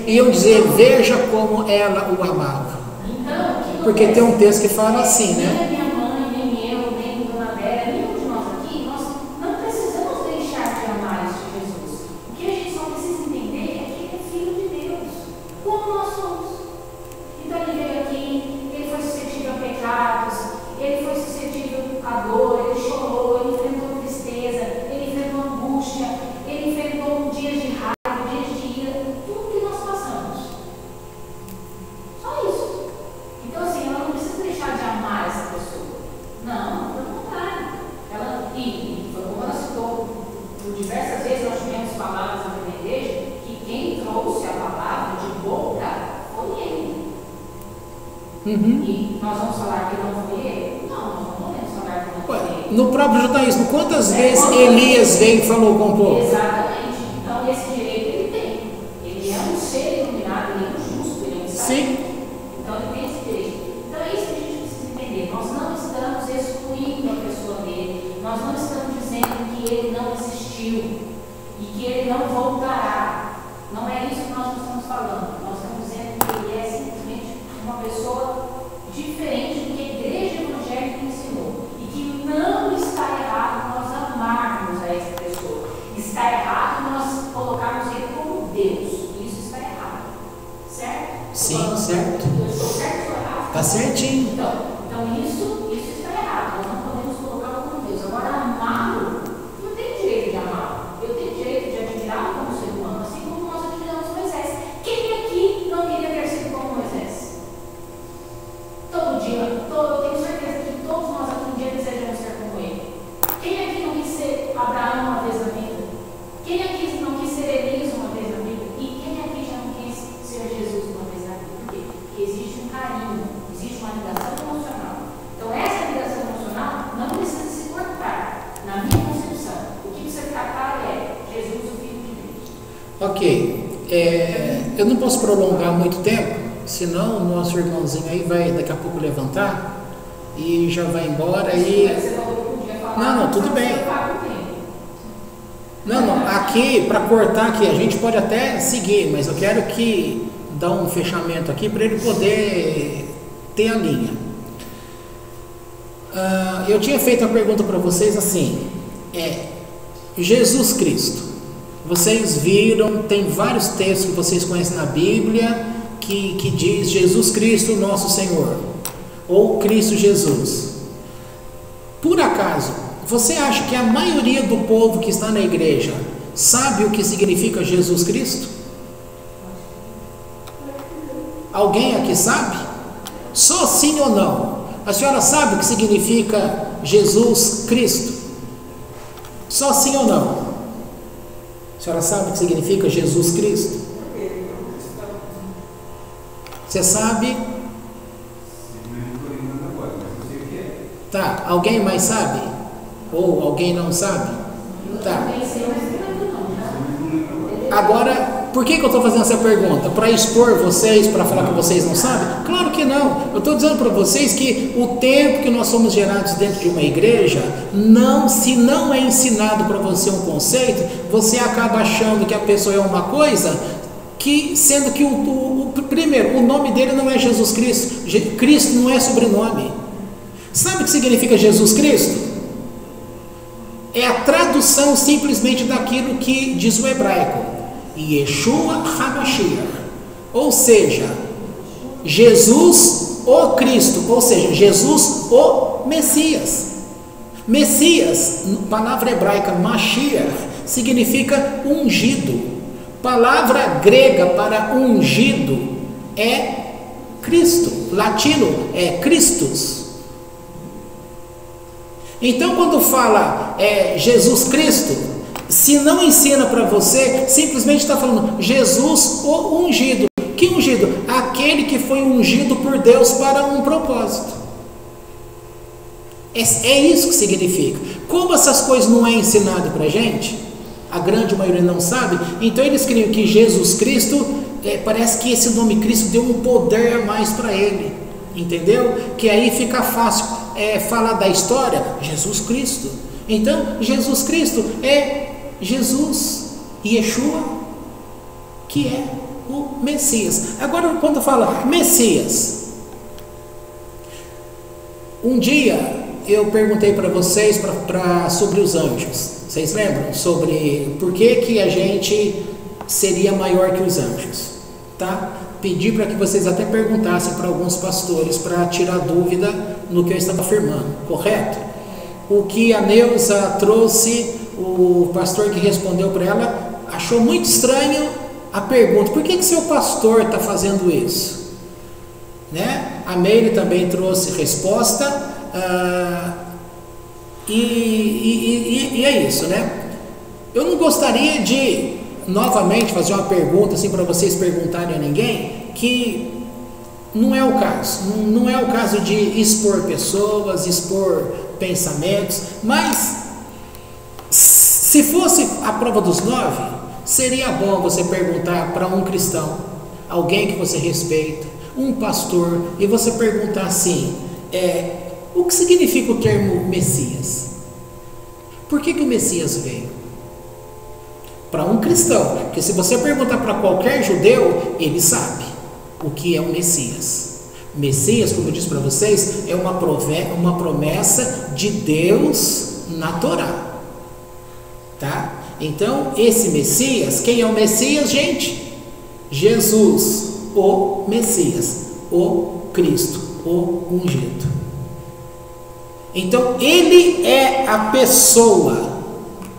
Speaker 1: E eu dizer, veja como ela o amava.
Speaker 5: Então,
Speaker 1: porque tem um texto que fala assim, né?
Speaker 5: Nem a minha mãe, nem eu, nem Dona Vera, nenhum de nós aqui, nós não precisamos deixar de amar este Jesus. O que a gente só precisa entender é que ele é filho de Deus, como nós somos. Então ele veio aqui, ele foi suscetível a pecados, ele foi E nós vamos falar que não foi ele? Não, nós não podemos falar que não foi ele.
Speaker 1: No próprio judaísmo, quantas vezes Elias veio e falou com o povo?
Speaker 5: Exatamente. Então, esse direito ele tem. Ele é um ser iluminado, ele é um justo, ele é um sábio.
Speaker 1: Sim.
Speaker 5: Então, ele tem esse direito. Então, é isso que a gente precisa entender. Nós não estamos excluindo a pessoa dele. Nós não estamos dizendo que ele não existiu e que ele não voltará. Não é isso que nós estamos falando. Nós estamos dizendo que ele é simplesmente uma pessoa diferente do que a igreja evangélica ensinou. E que não está errado nós amarmos a essa pessoa. Está errado nós colocarmos ele como Deus. Isso está errado. Certo?
Speaker 1: Sim, certo.
Speaker 5: Eu estou certo ou errado?
Speaker 1: Está certinho.
Speaker 5: Então isso está errado. Nós não podemos colocá-lo como Deus. Agora, amá-lo, não tem direito de amá-lo. Eu tenho direito de admirá-lo como ser humano, assim como nós admiramos Moisés. Quem aqui não queria ter sido como Moisés? Todo dia, eu tenho certeza que todos nós aqui um dia desejamos ser como ele. Quem aqui não quis ser Abraão uma vez na vida? Quem aqui não quis ser Elias uma vez na vida? E quem aqui já não quis ser Jesus uma vez na vida? Por quê? Porque existe um carinho, existe uma ligação emocional. Então essa ligação emocional não precisa se cortar. Na minha concepção, o que precisa ficar claro é Jesus, o Filho de Deus.
Speaker 1: Ok. Eu não posso prolongar muito tempo, senão o nosso irmãozinho aí vai daqui a pouco levantar e já vai embora e...
Speaker 5: Você falou que podia falar.
Speaker 1: Não, tudo bem.
Speaker 5: Eu pago o tempo.
Speaker 1: Não, aqui, para cortar aqui, a gente pode até seguir, mas eu quero que dar um fechamento aqui para ele poder ter a linha. Eu tinha feito a pergunta para vocês assim, Jesus Cristo, vocês viram, tem vários textos que vocês conhecem na Bíblia que diz Jesus Cristo nosso Senhor, ou Cristo Jesus. Por acaso, você acha que a maioria do povo que está na igreja sabe o que significa Jesus Cristo? Alguém aqui sabe? Só sim ou não? A senhora sabe o que significa Jesus Cristo? Só sim ou não? A senhora sabe o que significa Jesus Cristo? Você sabe? Tá, alguém mais sabe? Ou alguém não sabe? Tá. Agora, por que eu estou fazendo essa pergunta? Para expor vocês, para falar que vocês não sabem? Claro que não. Eu estou dizendo para vocês que o tempo que nós somos gerados dentro de uma igreja, se não é ensinado para você um conceito, você acaba achando que a pessoa é uma coisa, sendo que primeiro, o nome dele não é Jesus Cristo. Cristo não é sobrenome. Sabe o que significa Jesus Cristo? É a tradução simplesmente daquilo que diz o hebraico. Yeshua HaMashiach, ou seja, Jesus o Cristo, ou seja, Jesus o Messias. Messias, palavra hebraica Mashiach, significa ungido. Palavra grega para ungido é Cristo, latino é Christus. Então, quando fala Jesus Cristo, se não ensina para você, simplesmente está falando Jesus o ungido. Que ungido? Aquele que foi ungido por Deus para um propósito. É isso que significa. Como essas coisas não é ensinado para a gente, a grande maioria não sabe, então eles criam que Jesus Cristo, parece que esse nome Cristo deu um poder a mais para ele, entendeu? Que aí fica fácil falar da história, Jesus Cristo. Então, Jesus Cristo é Jesus, Yeshua, que é o Messias. Agora, quando fala Messias, um dia eu perguntei para vocês sobre os anjos. Vocês lembram? Sobre por que a gente seria maior que os anjos, tá? Pedi para que vocês até perguntassem para alguns pastores para tirar dúvida no que eu estava afirmando, correto? O que a Neuza trouxe, o pastor que respondeu para ela achou muito estranho a pergunta: por que seu pastor está fazendo isso? Né? A Meire também trouxe resposta. E é isso, né? Eu não gostaria de novamente fazer uma pergunta assim para vocês perguntarem a ninguém, que não é o caso. Não é o caso de expor pessoas, expor pensamentos, mas se fosse a prova dos 9, seria bom você perguntar para um cristão, alguém que você respeita, um pastor, e você perguntar assim, o que significa o termo Messias? Por que o Messias veio? Para um cristão, porque se você perguntar para qualquer judeu, ele sabe o que é o Messias. Messias, como eu disse para vocês, é uma promessa de Deus na Torá, tá? Então, esse Messias, quem é o Messias, gente? Jesus, o Messias, o Cristo, o ungido. Então, ele é a pessoa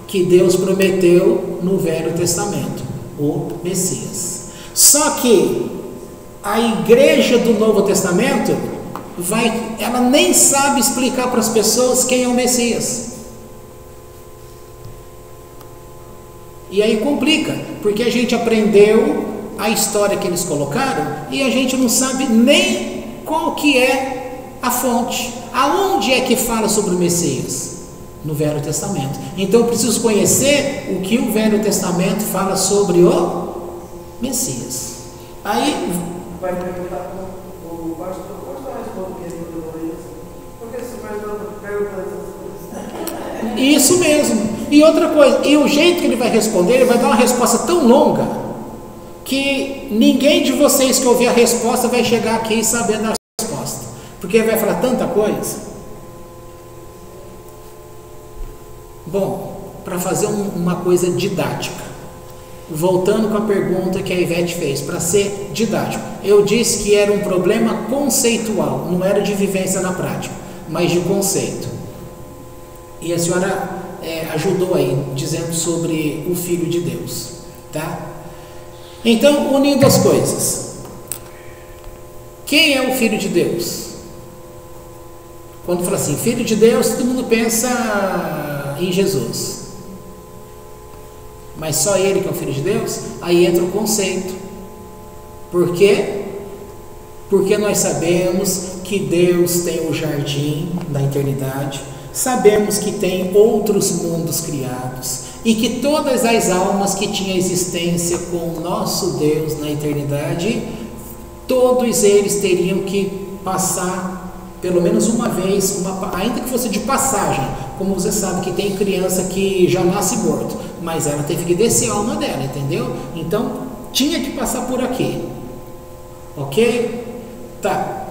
Speaker 1: que Deus prometeu no Velho Testamento, o Messias. Só que a igreja do Novo Testamento ela nem sabe explicar para as pessoas quem é o Messias. E aí complica, porque a gente aprendeu a história que eles colocaram e a gente não sabe nem qual que é a fonte. Aonde é que fala sobre o Messias? No Velho Testamento. Então eu preciso conhecer o que o Velho Testamento fala sobre o Messias. Aí
Speaker 3: vai perguntar o pastor responde que ele falou isso. Porque você vai perguntar essas coisas.
Speaker 1: Isso mesmo. E outra coisa, e o jeito que ele vai responder, ele vai dar uma resposta tão longa que ninguém de vocês que ouvir a resposta vai chegar aqui e saber da resposta, porque ele vai falar tanta coisa. Bom, para fazer uma coisa didática, voltando com a pergunta que a Ivete fez, para ser didático, eu disse que era um problema conceitual, não era de vivência na prática, mas de conceito. E a senhora ajudou aí, dizendo sobre o Filho de Deus, tá? Então, unindo as coisas, quem é o Filho de Deus? Quando fala assim, Filho de Deus, todo mundo pensa em Jesus, mas só ele que é o Filho de Deus? Aí entra o conceito. Por quê? Porque nós sabemos que Deus tem o jardim da eternidade, sabemos que tem outros mundos criados e que todas as almas que tinham existência com o nosso Deus na eternidade, todos eles teriam que passar pelo menos uma vez, ainda que fosse de passagem. Como você sabe que tem criança que já nasce morto, mas ela teve que descer a alma dela, entendeu? Então tinha que passar por aqui, ok? Tá.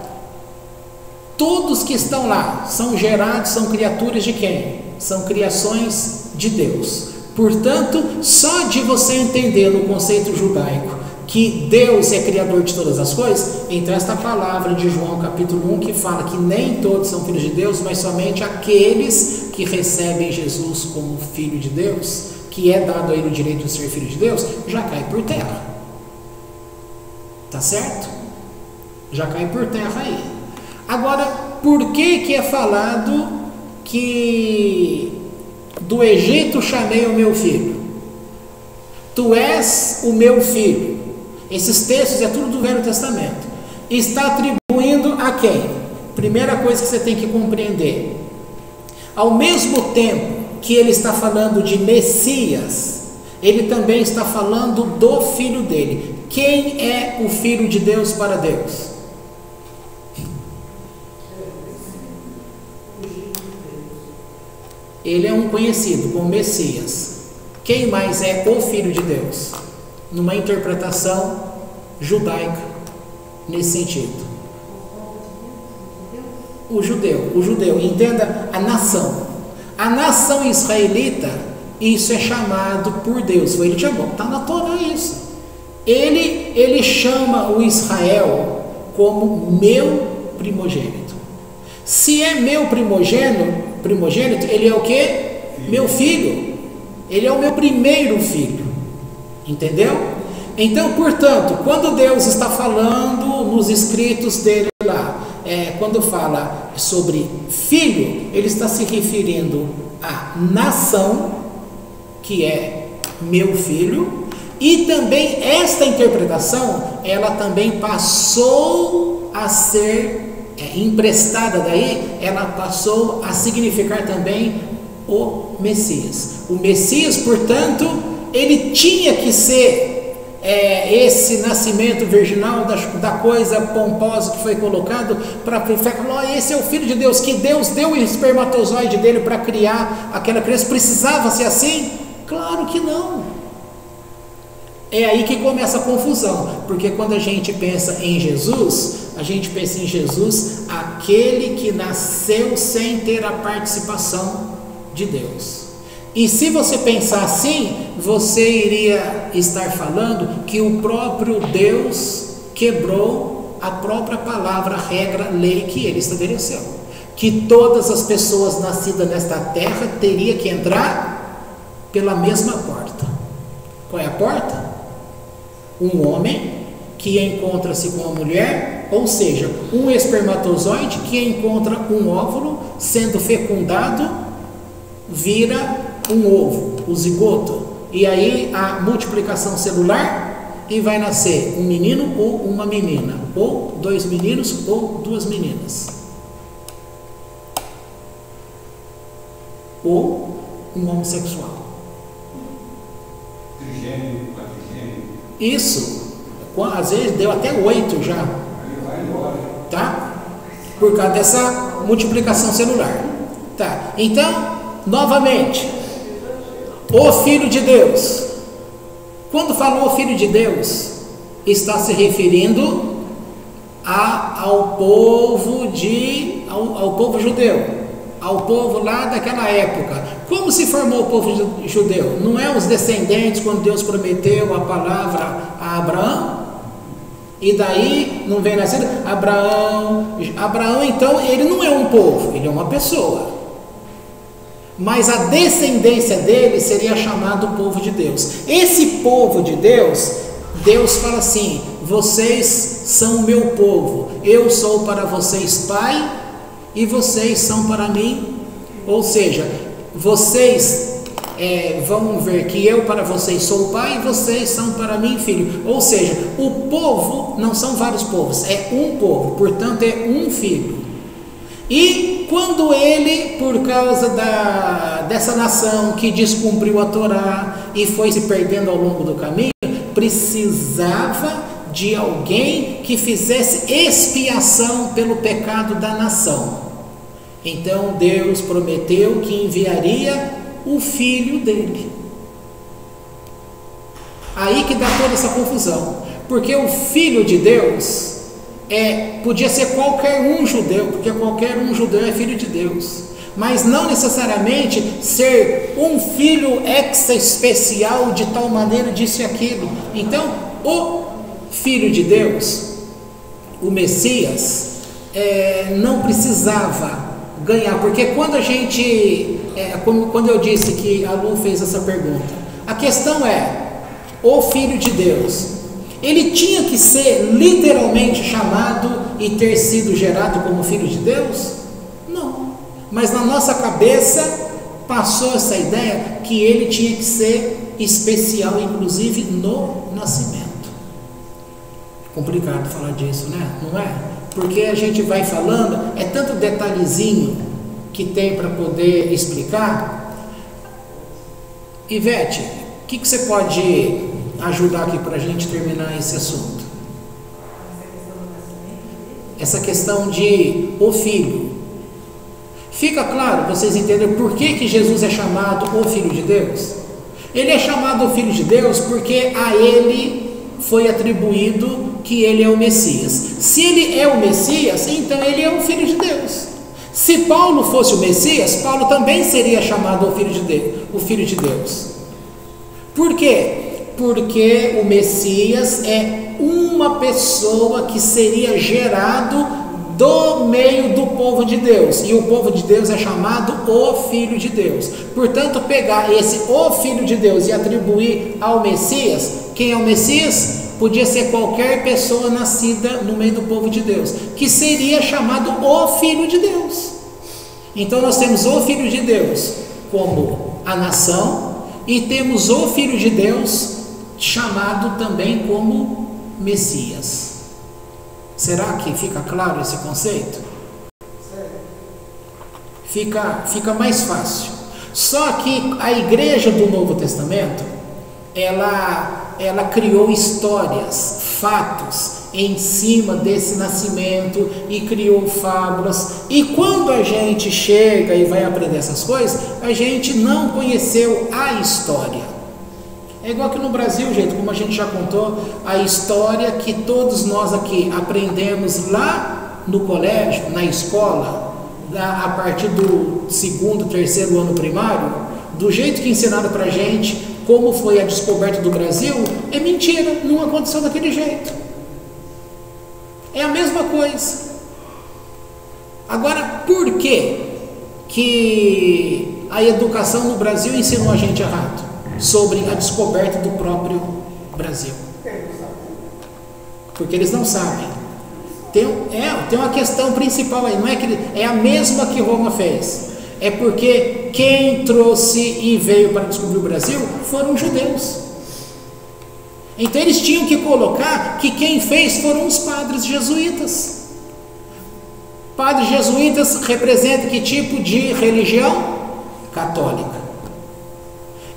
Speaker 1: Todos que estão lá são gerados, são criaturas de quem? São criações de Deus. Portanto, só de você entender no conceito judaico que Deus é criador de todas as coisas, então esta palavra de João capítulo 1 que fala que nem todos são filhos de Deus, mas somente aqueles que recebem Jesus como filho de Deus, que é dado a ele o direito de ser filho de Deus, já cai por terra. Tá certo? Já cai por terra aí. Agora, por que é falado que do Egito chamei o meu filho? Tu és o meu filho. Esses textos é tudo do Velho Testamento. Está atribuindo a quem? Primeira coisa que você tem que compreender. Ao mesmo tempo que ele está falando de Messias, ele também está falando do filho dele. Quem é o filho de Deus para Deus? Ele é um conhecido como Messias. Quem mais é o filho de Deus? Numa interpretação judaica, nesse sentido. O judeu, entenda a nação. A nação israelita, isso é chamado por Deus. Ele chamou, está na Torá isso. Ele chama o Israel como meu primogênito. Se é meu primogênito, ele é o quê? Meu filho. Ele é o meu primeiro filho. Entendeu? Então, portanto, quando Deus está falando nos escritos dele lá, quando fala sobre filho, ele está se referindo à nação, que é meu filho, e também esta interpretação, ela também passou a ser emprestada daí, ela passou a significar também o Messias. O Messias, portanto, ele tinha que ser esse nascimento virginal da coisa pomposa que foi colocado para falar, esse é o Filho de Deus, que Deus deu o espermatozoide dele para criar aquela criança. Precisava ser assim? Claro que não. É aí que começa a confusão, porque quando a gente pensa em Jesus, a gente pensa em Jesus, aquele que nasceu sem ter a participação de Deus. E se você pensar assim, você iria estar falando que o próprio Deus quebrou a própria palavra, regra, lei que ele estabeleceu. Que todas as pessoas nascidas nesta terra teriam que entrar pela mesma porta. Qual é a porta? Um homem que encontra-se com uma mulher, ou seja, um espermatozoide que encontra um óvulo, sendo fecundado, vira um ovo, o zigoto, e aí a multiplicação celular, e vai nascer um menino ou uma menina, ou 2 meninos ou 2 meninas, ou um homossexual.
Speaker 6: Trigêmeo, quatrigêmeo.
Speaker 1: Isso, às vezes deu até 8 já, tá? Por causa dessa multiplicação celular, tá? Então, novamente, o Filho de Deus. Quando falou o Filho de Deus, está se referindo ao povo judeu, ao povo lá daquela época. Como se formou o povo judeu? Não é os descendentes quando Deus prometeu a palavra a Abraão? E daí não vem nascido Abraão então ele não é um povo, ele é uma pessoa. Mas a descendência dele seria chamado povo de Deus. Esse povo de Deus, Deus fala assim: vocês são o meu povo, eu sou para vocês pai e vocês são para mim. Ou seja, vocês vão ver que eu para vocês sou o pai e vocês são para mim filho. Ou seja, o povo não são vários povos, é um povo, portanto é um filho. E quando ele, por causa dessa nação que descumpriu a Torá e foi se perdendo ao longo do caminho, precisava de alguém que fizesse expiação pelo pecado da nação. Então Deus prometeu que enviaria o filho dele. Aí que dá toda essa confusão, porque o Filho de Deus podia ser qualquer um judeu, porque qualquer um judeu é filho de Deus, mas não necessariamente ser um filho especial de tal maneira, disso e aquilo. Então o Filho de Deus, o Messias, não precisava ganhar, porque quando a gente, quando eu disse que a Lu fez essa pergunta, a questão o Filho de Deus, ele tinha que ser literalmente chamado e ter sido gerado como Filho de Deus? Não, mas na nossa cabeça passou essa ideia que ele tinha que ser especial, inclusive no nascimento. Complicado falar disso, né? Não é? Porque a gente vai falando, é tanto detalhezinho que tem para poder explicar. Ivete, o que você pode ajudar aqui para a gente terminar esse assunto? Essa questão de o Filho. Fica claro, vocês entenderam por que Jesus é chamado o Filho de Deus? Ele é chamado o Filho de Deus porque a ele foi atribuído que ele é o Messias. Se ele é o Messias, então ele é o Filho de Deus. Se Paulo fosse o Messias, Paulo também seria chamado o Filho de Deus. Por quê? Porque o Messias é uma pessoa que seria gerado do meio do povo de Deus, e o povo de Deus é chamado o Filho de Deus. Portanto, pegar o Filho de Deus e atribuir ao Messias, quem é o Messias? Podia ser qualquer pessoa nascida no meio do povo de Deus, que seria chamado o Filho de Deus. Então nós temos o Filho de Deus como a nação, e temos o Filho de Deus chamado também como Messias. Será que fica claro esse conceito? Fica mais fácil. Só que a igreja do Novo Testamento, ela criou histórias, fatos em cima desse nascimento e criou fábulas. E quando a gente chega e vai aprender essas coisas, a gente não conheceu a história. É igual que no Brasil, gente, como a gente já contou, a história que todos nós aqui aprendemos lá no colégio, na escola, a partir do 2º, 3º ano primário, do jeito que ensinaram pra gente como foi a descoberta do Brasil, é mentira, não aconteceu daquele jeito. É a mesma coisa. Agora, por que a educação no Brasil ensinou a gente errado sobre a descoberta do próprio Brasil? Porque eles não sabem. Tem uma questão principal aí, não é que é a mesma que Roma fez. É porque quem trouxe e veio para descobrir o Brasil foram os judeus. Então eles tinham que colocar que quem fez foram os padres jesuítas. Padres jesuítas representam que tipo de religião? Católica.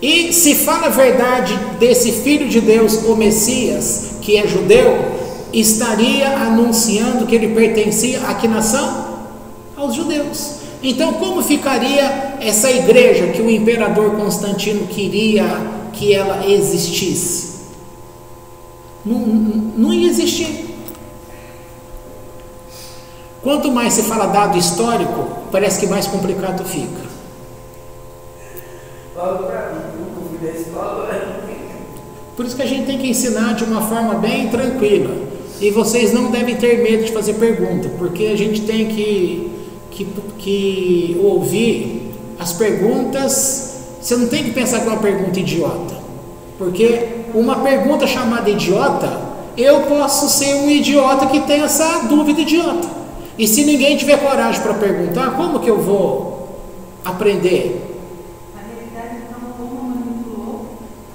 Speaker 1: E se fala a verdade desse Filho de Deus, o Messias, que é judeu, estaria anunciando que ele pertencia a que nação? Aos judeus. Então como ficaria essa igreja que o imperador Constantino queria que ela existisse? Não ia existir. Quanto mais se fala dado histórico, parece que mais complicado fica. Por isso que a gente tem que ensinar de uma forma bem tranquila. E vocês não devem ter medo de fazer pergunta, porque a gente tem que ouvir as perguntas. Você não tem que pensar que é uma pergunta idiota, porque uma pergunta chamada idiota, eu posso ser um idiota que tem essa dúvida idiota. E se ninguém tiver coragem para perguntar, como que eu vou aprender?
Speaker 2: Na realidade, então, como manipulou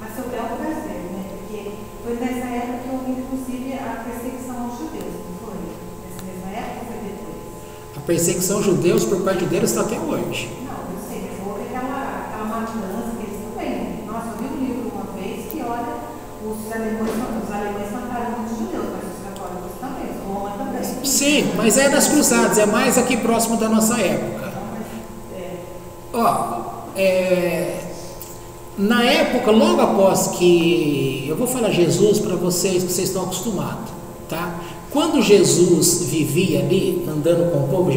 Speaker 2: a seu belo prazer, né? Porque foi nessa época que houve, inclusive, a perseguição aos judeus, não foi? Nessa mesma época ou foi depois?
Speaker 1: A perseguição aos judeus por parte deles está até hoje.
Speaker 2: Não, eu sei, mas houve aquela matança que eles também. Nossa, eu vi um livro uma vez que, olha, os alemães mataram muitos judeus, mas os católicos também, Roma também.
Speaker 1: Sim, mas é das cruzadas, é mais aqui próximo da nossa época. Na época, logo após que, eu vou falar Jesus para vocês, que vocês estão acostumados, tá? Quando Jesus vivia ali, andando com o povo,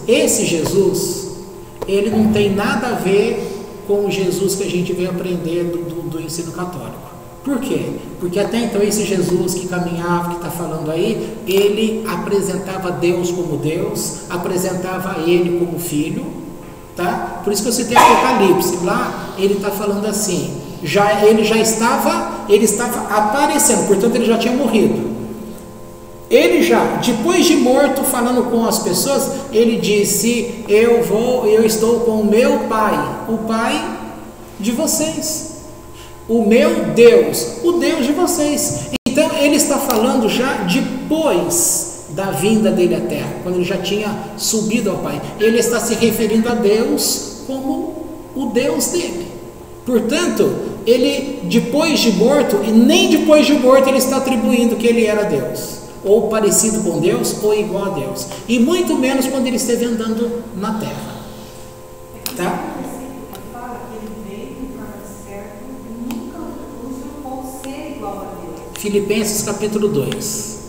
Speaker 1: esse Jesus, ele não tem nada a ver com o Jesus que a gente vem aprender do ensino católico. Por quê? Porque até então esse Jesus que caminhava, que está falando aí, ele apresentava Deus como Deus, apresentava ele como Filho, tá? Por isso que eu citei Apocalipse, lá ele está falando assim, ele estava aparecendo, portanto ele já tinha morrido. Ele já, depois de morto, falando com as pessoas, ele disse, eu estou com o meu Pai, o Pai de vocês. O meu Deus, o Deus de vocês. Então ele está falando já depois da vinda dele à terra, quando ele já tinha subido ao Pai. Ele está se referindo a Deus como o Deus dele. Portanto, ele depois de morto, e nem depois de morto ele está atribuindo que ele era Deus, ou parecido com Deus, ou igual a Deus. E muito menos quando ele esteve andando na terra. Tá? Filipenses capítulo 2.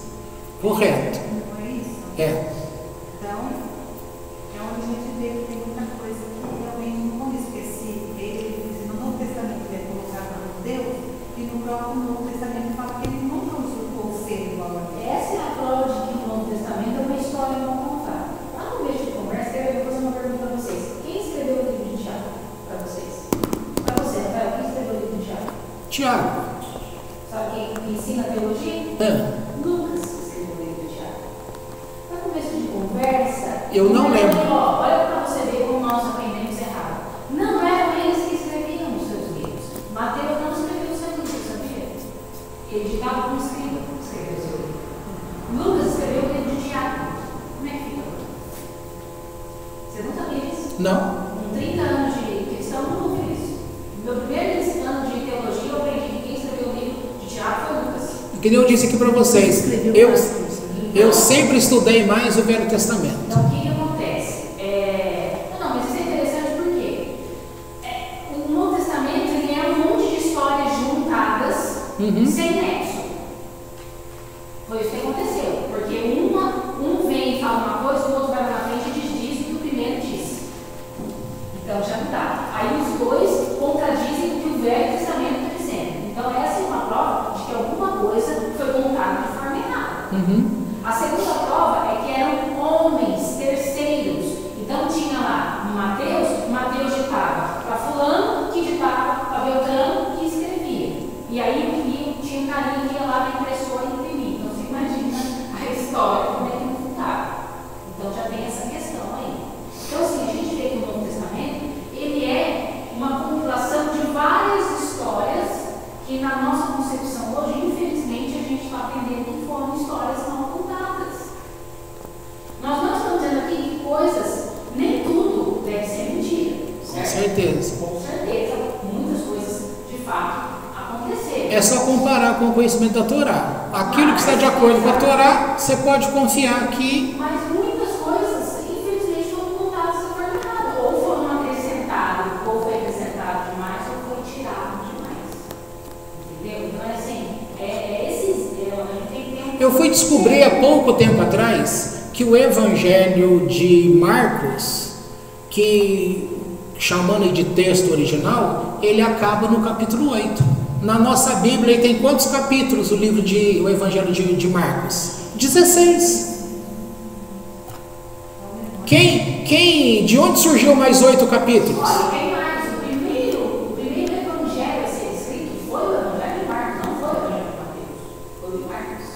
Speaker 1: Correto.
Speaker 2: Não é isso?
Speaker 1: É.
Speaker 2: Então, é onde a gente vê que tem muita coisa que realmente não condiz, porque se ele no Novo Testamento ele é colocado como Deus, e no próprio Novo Testamento fala que ele nunca usurpou ser igual a Deus.
Speaker 5: Essa é a prova de que o Novo Testamento é uma história não contada. Lá no meio de conversa, eu vou fazer uma pergunta para vocês. Quem escreveu o livro de Tiago para vocês? Para você, Rafael, quem escreveu o livro de Tiago?
Speaker 1: Tiago.
Speaker 5: Sabe quem ensina teologia? Lucas escreveu o livro de Tiago. No começo de conversa,
Speaker 1: eu não lembro.
Speaker 5: Olha para você ver como nós aprendemos errado. Não eram eles que escreviam os seus livros. Mateus não escreveu o seu livro, sabia? Ele ditava como escriba, escreveu o seu livro. Lucas escreveu
Speaker 1: Não.
Speaker 5: Com 30 anos de cristão, não houve isso. No meu primeiro ano de teologia, eu aprendi que quem escreveu o livro de Tiago foi Lucas.
Speaker 1: Que nem eu disse aqui para vocês, eu sempre estudei mais o Velho Testamento.
Speaker 5: Então, o que acontece? Não, mas isso é interessante porque o Novo Testamento ele é um monte de histórias juntadas sem nexo. Foi isso que aconteceu. Porque um vem e fala uma coisa, o outro vai lá na frente e diz isso que o primeiro disse. Então já não dá. Aí os dois contradizem o que o Velho Testamento está dizendo. Então essa é uma prova de que alguma coisa foi contada de forma errada. A segunda prova é que eram homens terceiros. Então tinha lá Mateus ditava para fulano, que ditava para Beltrano, que escrevia. E aí tinha um carinha que ia lá na impressora e imprimia. Então você imagina a história, como é que não ficava. Então já tem essa questão aí. Então assim, a gente vê que o Novo Testamento, ele é uma compilação de várias histórias que na nossa concepção hoje, infelizmente, a gente está aprendendo que foram histórias mal contadas. Nós não estamos dizendo aqui que coisas, nem tudo deve ser mentira.
Speaker 1: Com certeza.
Speaker 5: Com certeza, muitas coisas de fato aconteceram.
Speaker 1: É só comparar com o conhecimento da Torá. Aquilo que está de acordo com a Torá, você pode confiar que...
Speaker 5: Mas muitas coisas, infelizmente, foram contadas de forma errada. Ou foram acrescentadas, ou foi acrescentado demais, ou foi tirado demais. Entendeu? Então, assim,
Speaker 1: eu fui descobrir há pouco tempo atrás que o Evangelho de Marcos, que chamando de texto original, ele acaba no capítulo 8. Na nossa Bíblia tem quantos capítulos o Evangelho de Marcos? 16. De onde surgiu mais 8 capítulos?
Speaker 5: Olha, tem mais. O primeiro evangelho a ser escrito foi o Evangelho de Marcos, não foi o Evangelho de Mateus. Foi o de Marcos.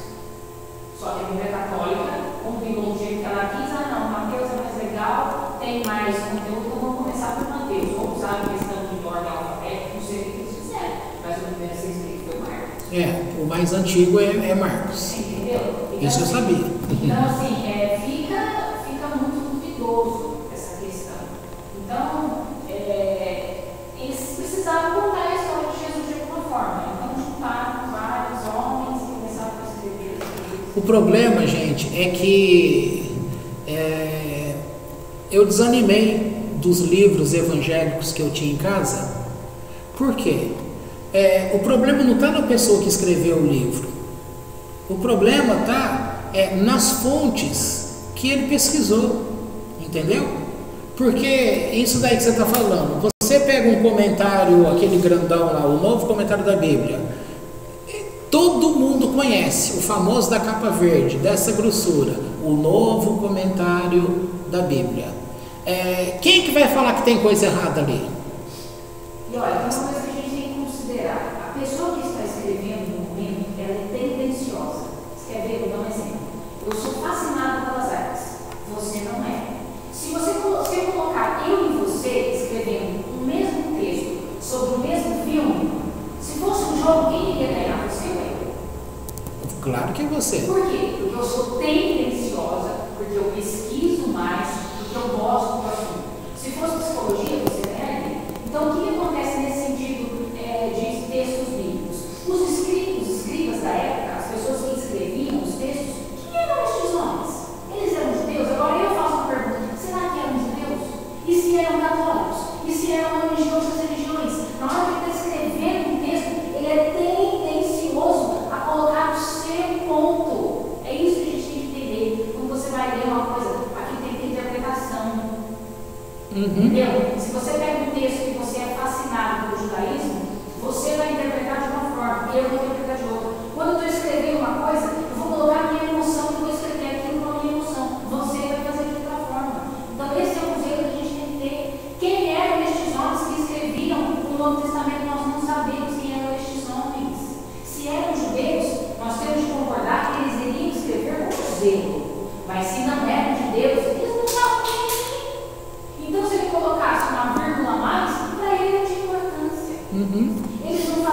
Speaker 5: Só que a Bíblia Católica combinou do jeito que ela quis. Não, Mateus é mais legal, tem mais conteúdo, então vamos começar por Mateus. Vamos usar a questão de ordem alfabética, não sei o que eles fizeram, mas o primeiro a ser escrito foi Marcos.
Speaker 1: O mais antigo é Marcos.
Speaker 5: Entendeu? Então,
Speaker 1: isso eu sabia.
Speaker 5: Então, assim, fica muito duvidoso essa questão. Então, eles precisavam contar a história de Jesus de alguma forma. Então, juntaram vários homens e começaram a escrever as coisas.
Speaker 1: O problema, gente, é que eu desanimei dos livros evangélicos que eu tinha em casa. Por quê? O problema não está na pessoa que escreveu o livro. O problema está nas fontes que ele pesquisou. Entendeu? Porque isso daí que você está falando, você pega um comentário, aquele grandão lá, o Novo Comentário da Bíblia, todo mundo conhece, o famoso da capa verde, dessa grossura, o Novo Comentário da Bíblia. Quem que vai falar que tem coisa errada ali?
Speaker 5: E olha, tem uma coisa que a gente tem que considerar. A pessoa que está escrevendo no momento, ela é tendenciosa. Você quer ver? Vou dar um exemplo. Eu sou fascinado pelas artes. Você não é. Se você colocar eu e você escrevendo o mesmo texto sobre o mesmo filme, se fosse um jogo, quem iria ganhar? Você ou eu?
Speaker 1: Claro que é você.
Speaker 5: Por quê? Porque eu sou tendenciosa, porque eu pesquiso mais, porque eu gosto do assunto. Se fosse psicologia, você ganharia. Então, o que acontece nesse sentido de textos bíblicos? Os escribas da época, as pessoas que escreviam os textos, quem eram estes homens? Eles eram judeus? Agora eu faço uma pergunta: será que eram judeus? E se eram católicos? E se eram homens de outras religiões? Na hora que ele está escrevendo um texto, ele é tendencioso a colocar o seu ponto. É isso que a gente tem que entender. Quando você vai ler uma coisa, aqui tem que ter interpretação. Entendeu? Se você pega um texto que você é fascinado pelo judaísmo, você vai interpretar de uma forma, eu vou interpretar de outra. Quando eu estou escrevendo uma coisa, eu vou colocar a minha emoção e vou escrever aquilo com a minha emoção. Você vai fazer de outra forma. Então, esse é um museu que a gente tem que ter. Quem eram estes homens que escreviam o Novo Testamento? Nós não sabemos quem eram estes homens. Se eram judeus, nós temos de concordar que eles iriam escrever com zelo. Mas se não eram de Deus, eles não estavam nem aqui. Então, se ele colocasse uma vírgula a mais, para ele não tinha importância. Eles não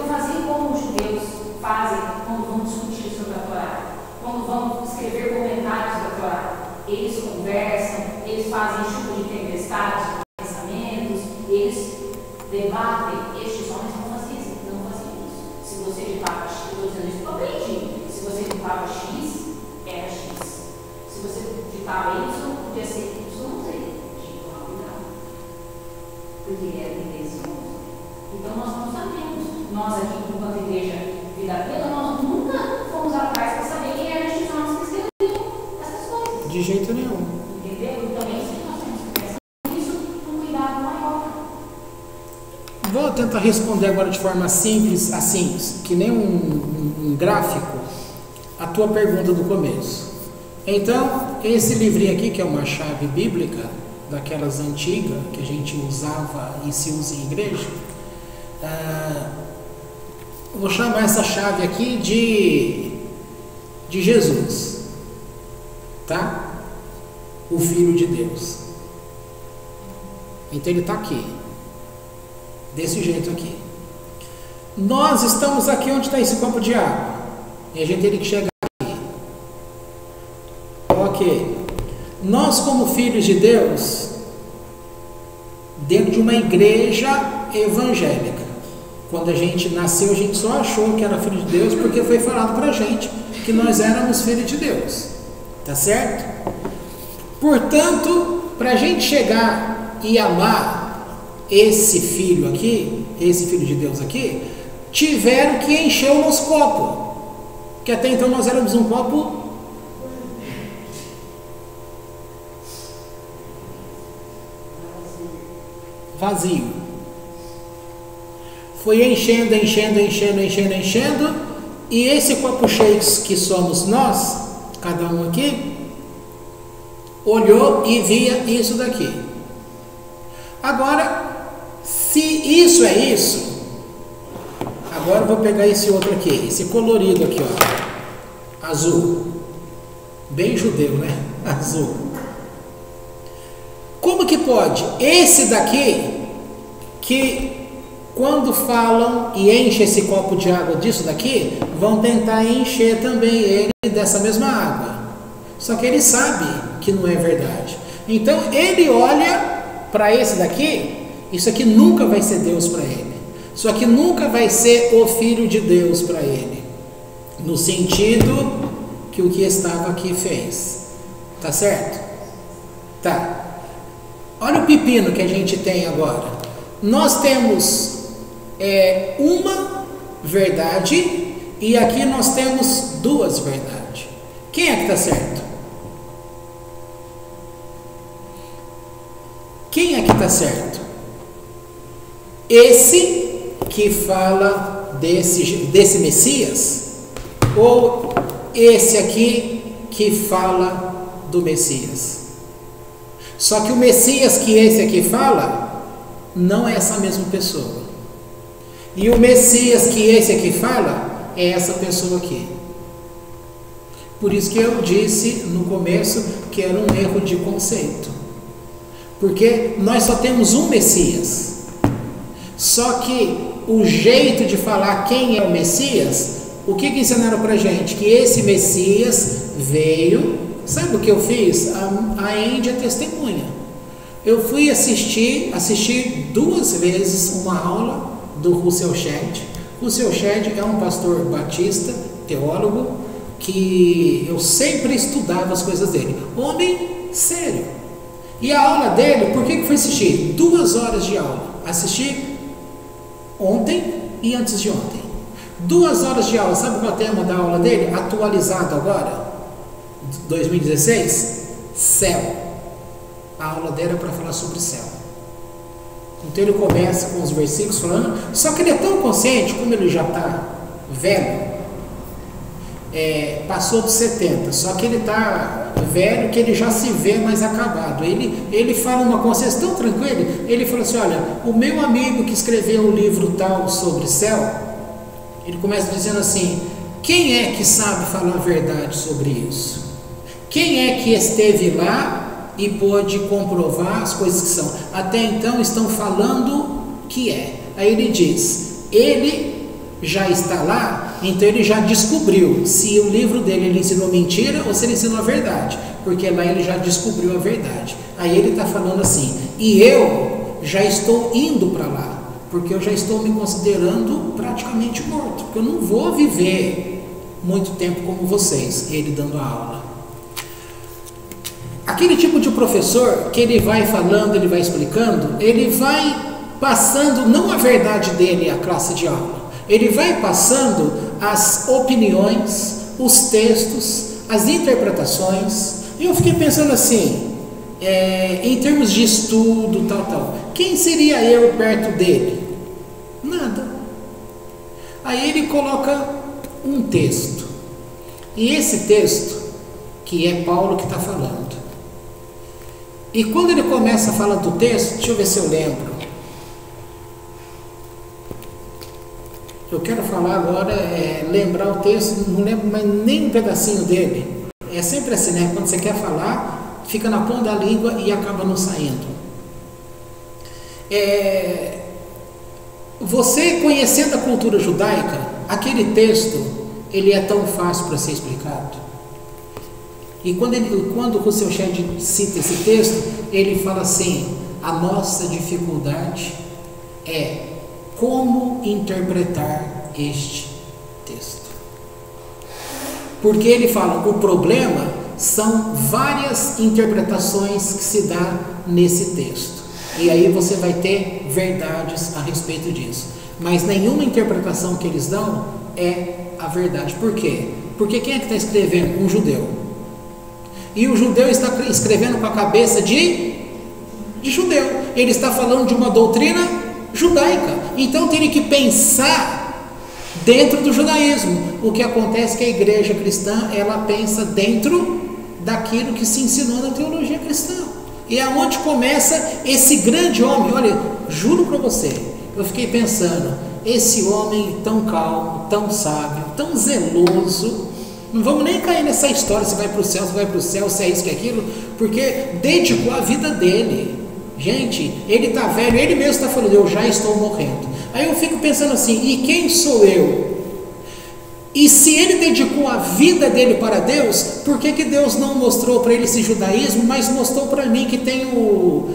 Speaker 5: faziam como os judeus fazem quando vão discutir sobre a Torá, quando vão escrever comentários da Torá. Eles conversam, fazem chuva de tempestades, pensamentos, eles debatem. Estes homens não faziam isso. Se você ditava X, eu estou dizendo isso para aprendi. Se você ditava X, era X. Se você ditava Y, podia ser Y, Z. Tinha que tomar cuidado. Porque ele era tendencioso. Então nós não sabemos. Nós aqui, enquanto igreja Vida Plena, nós nunca fomos atrás para saber quem eram estes homens que escreviam essas coisas.
Speaker 1: De jeito nenhum.
Speaker 5: Entendeu? Então é isso que nós temos que pensar. Por isso, um cuidado maior.
Speaker 1: Vou tentar responder agora de forma simples, assim, que nem um gráfico, a tua pergunta do começo. Então, esse livrinho aqui, que é uma chave bíblica, daquelas antigas, que a gente usava e se usa em igreja, vou chamar essa chave aqui de Jesus, tá? O Filho de Deus. Então ele está aqui, desse jeito aqui. Nós estamos aqui onde está esse copo de água, e a gente teria que chegar aqui. Ok. Nós, como filhos de Deus, dentro de uma igreja evangélica, quando a gente nasceu, a gente só achou que era filho de Deus porque foi falado para a gente que nós éramos filhos de Deus, tá certo? Portanto, para a gente chegar e amar esse filho aqui, esse filho de Deus aqui, tiveram que encher o nosso copo, que até então nós éramos um copo vazio. Foi enchendo, e esse copo cheio que somos nós, cada um aqui, olhou e via isso daqui. Agora, se isso é isso, agora eu vou pegar esse outro aqui, esse colorido aqui, ó, azul, bem judeu, né? Azul. Como que pode? Esse daqui, que quando falam e enche esse copo de água disso daqui, vão tentar encher também ele dessa mesma água. Só que ele sabe que não é verdade. Então ele olha para esse daqui, isso aqui nunca vai ser Deus para ele. Isso aqui nunca vai ser o Filho de Deus para ele. No sentido que o que estava aqui fez. Tá certo? Tá. Olha o pepino que a gente tem agora. Nós temos uma verdade e aqui nós temos duas verdades. Quem é que está certo? Quem é que está certo? Esse que fala desse Messias ou esse aqui que fala do Messias? Só que o Messias que esse aqui fala não é essa mesma pessoa. E o Messias que esse aqui fala é essa pessoa aqui. Por isso que eu disse no começo que era um erro de conceito. Porque nós só temos um Messias. Só que o jeito de falar quem é o Messias, o que ensinaram pra gente? Que esse Messias veio. Sabe o que eu fiz? A Índia testemunha. Eu fui assistir 2 vezes uma aula do Russell Shedd. Russell Shedd é um pastor batista, teólogo, que eu sempre estudava as coisas dele. Homem sério. E a aula dele, por que fui assistir? 2 horas de aula. Assisti ontem e antes de ontem. 2 horas de aula. Sabe qual é o tema da aula dele? Atualizado agora, 2016? Céu. A aula dele é para falar sobre céu. Então ele começa com os versículos falando, só que ele é tão consciente, como ele já está velho, passou dos 70, só que ele está velho, que ele já se vê mais acabado. Ele fala uma consciência tão tranquila, ele fala assim, olha, o meu amigo que escreveu um livro tal sobre céu, ele começa dizendo assim, quem é que sabe falar a verdade sobre isso? Quem é que esteve lá e pôde comprovar as coisas que são? Até então estão falando que é. Aí ele diz, ele já está lá, então ele já descobriu se o livro dele ele ensinou mentira ou se ele ensinou a verdade, porque lá ele já descobriu a verdade. Aí ele está falando assim, e eu já estou indo para lá, porque eu já estou me considerando praticamente morto, porque eu não vou viver muito tempo como vocês, ele dando a aula. Aquele tipo de professor que ele vai falando, ele vai explicando, ele vai passando não a verdade dele à classe de aula, ele vai passando as opiniões, os textos, as interpretações. E eu fiquei pensando assim, em termos de estudo, tal, quem seria eu perto dele? Nada. Aí ele coloca um texto, e esse texto, que é Paulo que está falando, e quando ele começa a falar do texto, deixa eu ver se eu lembro. Eu quero falar agora, lembrar o texto, não lembro mais nem um pedacinho dele. É sempre assim, né? Quando você quer falar, fica na ponta da língua e acaba não saindo. Você conhecendo a cultura judaica, aquele texto, ele é tão fácil para ser explicado. E quando o seu Shedd cita esse texto, ele fala assim, a nossa dificuldade é como interpretar este texto. Porque ele fala, o problema são várias interpretações que se dá nesse texto. E aí você vai ter verdades a respeito disso. Mas nenhuma interpretação que eles dão é a verdade. Por quê? Porque quem é que está escrevendo? Um judeu. E o judeu está escrevendo com a cabeça de judeu. Ele está falando de uma doutrina judaica. Então teria que pensar dentro do judaísmo. O que acontece é que a igreja cristã, ela pensa dentro daquilo que se ensinou na teologia cristã. E é onde começa esse grande homem. Olha, juro para você, eu fiquei pensando, esse homem tão calmo, tão sábio, tão zeloso, não vamos nem cair nessa história, se vai para o céu, se vai para o céu, se é isso, que é aquilo, porque dedicou a vida dele. Gente, ele está velho, ele mesmo está falando, eu já estou morrendo. Aí eu fico pensando assim, e quem sou eu? E se ele dedicou a vida dele para Deus, por que Deus não mostrou para ele esse judaísmo, mas mostrou para mim que tenho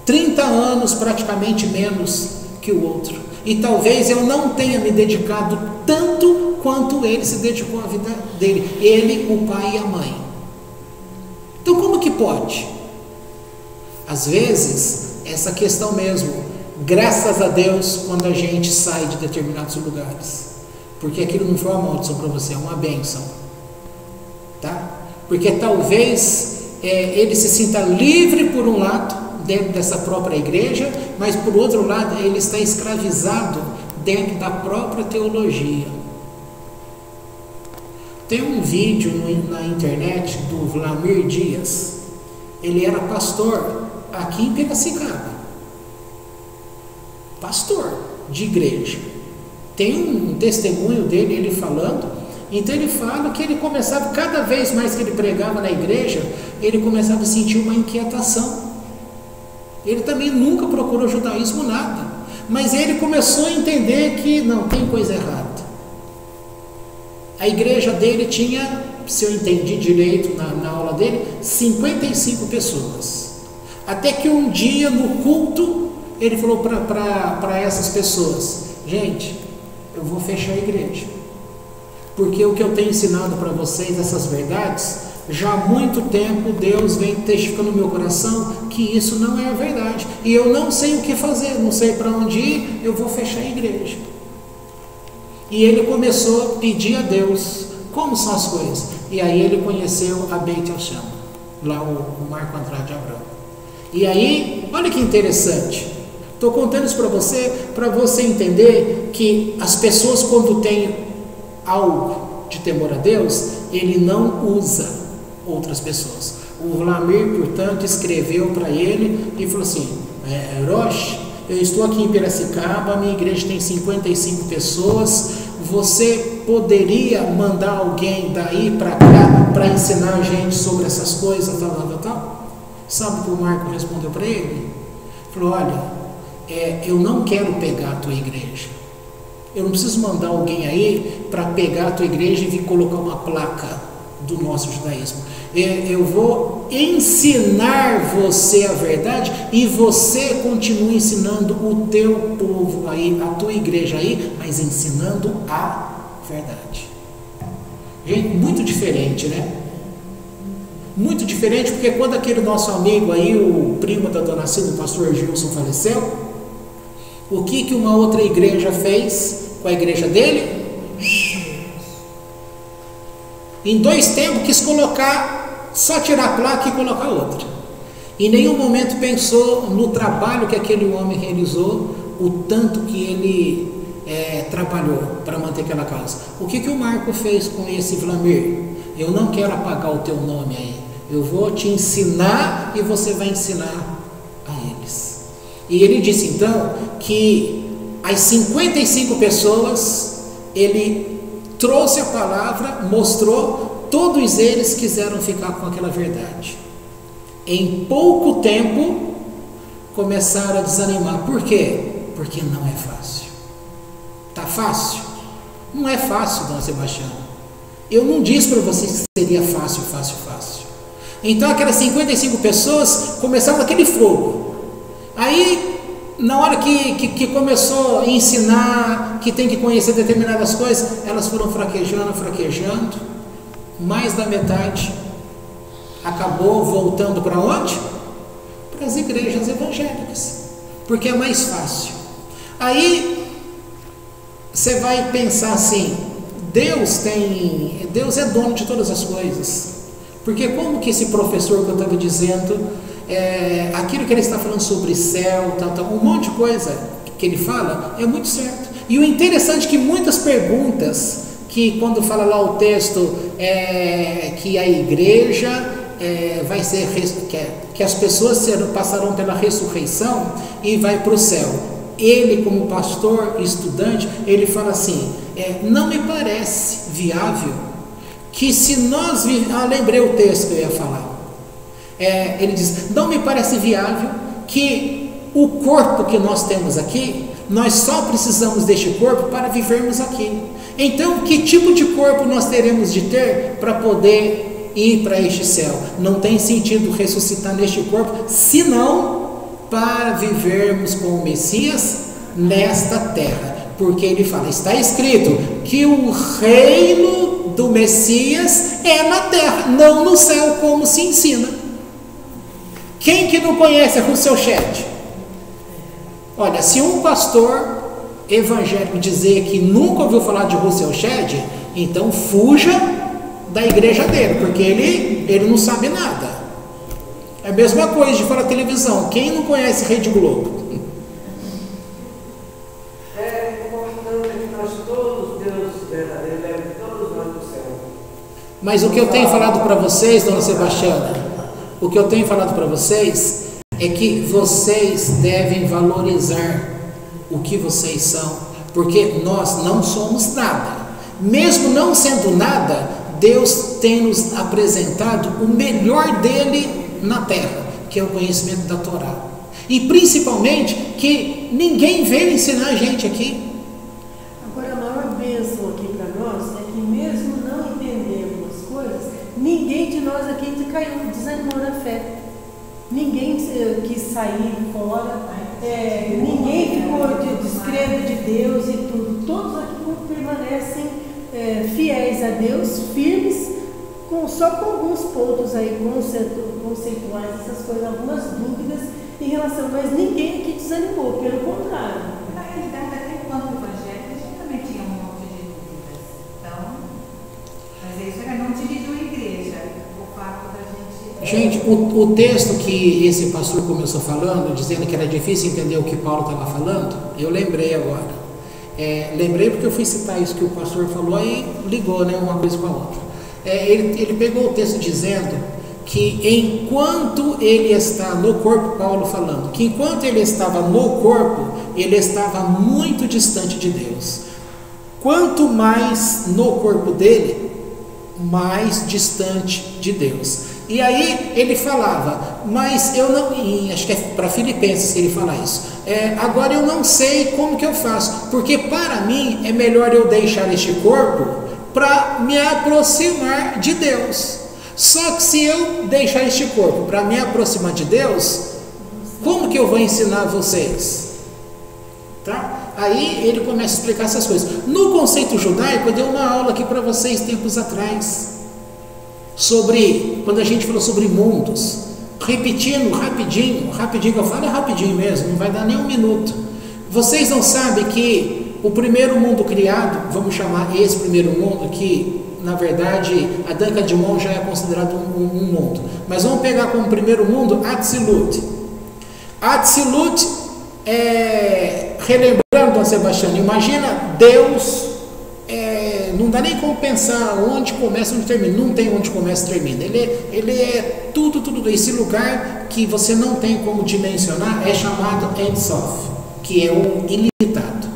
Speaker 1: 30 anos, praticamente menos que o outro. E talvez eu não tenha me dedicado tanto quanto ele se dedicou à vida dele. Ele, o pai e a mãe. Então como que pode? Às vezes, essa questão mesmo, graças a Deus, quando a gente sai de determinados lugares, porque aquilo não foi uma maldição para você, é uma bênção, tá? Porque talvez ele se sinta livre por um lado, dentro dessa própria igreja, mas por outro lado, ele está escravizado dentro da própria teologia. Tem um vídeo na internet do Vlamir Dias, ele era pastor aqui em Piracicaba, pastor de igreja. Tem um testemunho dele, ele falando. Então ele fala que ele começava, cada vez mais que ele pregava na igreja, ele começava a sentir uma inquietação. Ele também nunca procurou judaísmo, nada, mas ele começou a entender que não, tem coisa errada. A igreja dele tinha, se eu entendi direito na aula dele, 55 pessoas. Até que um dia no culto, ele falou para essas pessoas, gente, eu vou fechar a igreja, porque o que eu tenho ensinado para vocês, essas verdades, já há muito tempo Deus vem testificando no meu coração que isso não é a verdade, e eu não sei o que fazer, não sei para onde ir, eu vou fechar a igreja. E ele começou a pedir a Deus como são as coisas, e aí ele conheceu a Beit Hashem, lá o Marco Andrade Abrão. E aí, olha que interessante, estou contando isso para você entender que as pessoas, quando têm algo de temor a Deus, ele não usa outras pessoas. O Vlamir, portanto, escreveu para ele e falou assim, Roche, eu estou aqui em Piracicaba, minha igreja tem 55 pessoas, você poderia mandar alguém daí para cá para ensinar a gente sobre essas coisas, tal? Sabe o que o Marco respondeu para ele? Falou, olha, eu não quero pegar a tua igreja, Eu não preciso mandar alguém aí para pegar a tua igreja e vir colocar uma placa do nosso judaísmo. Eu vou ensinar você a verdade e você continua ensinando o teu povo aí, a tua igreja aí, mas ensinando a verdade. Gente, muito diferente, né? Muito diferente, porque quando aquele nosso amigo aí, o primo da dona Cida, o pastor Gilson, faleceu, o que uma outra igreja fez com a igreja dele? Em 2 tempos quis colocar, só tirar a placa e colocar outra. Em nenhum momento pensou no trabalho que aquele homem realizou, o tanto que ele trabalhou para manter aquela casa. O que o Marco fez com esse Vlamir? Eu não quero apagar o teu nome aí. Eu vou te ensinar e você vai ensinar a eles. E ele disse então que as 55 pessoas, ele trouxe a palavra, mostrou, todos eles quiseram ficar com aquela verdade. Em pouco tempo começaram a desanimar. Por quê? Porque não é fácil. Tá fácil? Não é fácil, dona Sebastiana. Eu não disse para vocês que seria fácil. Então aquelas 55 pessoas começaram aquele fogo. Aí, na hora que começou a ensinar que tem que conhecer determinadas coisas, elas foram fraquejando. Mais da metade acabou voltando para onde? Para as igrejas evangélicas, porque é mais fácil. Aí você vai pensar assim: Deus é dono de todas as coisas. Porque como que esse professor que eu estava dizendo, aquilo que ele está falando sobre céu, um monte de coisa que ele fala, é muito certo. E o interessante é que muitas perguntas, que quando fala lá o texto, que a igreja vai ser, que as pessoas passarão pela ressurreição e vai para o céu. Ele, como pastor e estudante, ele fala assim, não me parece viável que se nós... lembrei o texto que eu ia falar. Ele diz, não me parece viável que o corpo que nós temos aqui, nós só precisamos deste corpo para vivermos aqui. Então, que tipo de corpo nós teremos de ter para poder ir para este céu? Não tem sentido ressuscitar neste corpo, senão para vivermos com o Messias nesta terra. Porque ele fala, está escrito que o reino do Messias é na terra, não no céu, como se ensina. Quem que não conhece a Rousseau Shedd? Olha, se um pastor evangélico dizer que nunca ouviu falar de Rousseau Shedd, então fuja da igreja dele, porque ele não sabe nada. É a mesma coisa de falar televisão. Quem não conhece Rede Globo? Mas o que eu tenho falado para vocês, dona Sebastiana, o que eu tenho falado para vocês é que vocês devem valorizar o que vocês são, porque nós não somos nada. Mesmo não sendo nada, Deus tem nos apresentado o melhor dele na terra, que é o conhecimento da Torá. E principalmente que ninguém veio ensinar a gente aqui.
Speaker 4: Agora, a maior bênção aqui para nós é que mesmo não entendendo as coisas, ninguém de nós aqui caiu, desanimou na fé. Ninguém quis sair fora, ninguém ficou descrendo de Deus e tudo. Todos aqui permanecem fiéis a Deus, firmes, só com alguns pontos aí conceituais, essas coisas, algumas dúvidas em relação, mas ninguém aqui desanimou, pelo contrário.
Speaker 2: Na realidade, até quando o evangelho, a gente também tinha um monte de dúvidas. Então, mas isso não dividiu a igreja, o fato da gente...
Speaker 1: Gente, o texto que esse pastor começou falando, dizendo que era difícil entender o que Paulo estava falando, eu lembrei agora. Lembrei porque eu fui citar isso que o pastor falou e ligou, né, uma coisa com a outra. Ele pegou o texto dizendo que enquanto ele está no corpo, Paulo falando, que enquanto ele estava no corpo, ele estava muito distante de Deus. Quanto mais no corpo dele, mais distante de Deus. E aí ele falava, mas eu não, acho que é para Filipenses que ele fala isso, agora eu não sei como que eu faço, porque para mim é melhor eu deixar este corpo para me aproximar de Deus. Só que se eu deixar este corpo para me aproximar de Deus, como que eu vou ensinar vocês? Tá? Aí ele começa a explicar essas coisas. No conceito judaico, eu dei uma aula aqui para vocês tempos atrás, sobre, quando a gente falou sobre mundos, repetindo rapidinho que eu falo é rapidinho mesmo, não vai dar nem um minuto. Vocês não sabem que o primeiro mundo criado, vamos chamar esse primeiro mundo, que na verdade a Danca de Mon já é considerado um mundo, mas vamos pegar como primeiro mundo Atzilut. Atzilut relembrando, Dom Sebastião, imagina Deus, não dá nem como pensar onde começa e onde termina, não tem onde começa e termina, ele é tudo, esse lugar que você não tem como dimensionar é chamado Ein Sof, que é o ilimitado.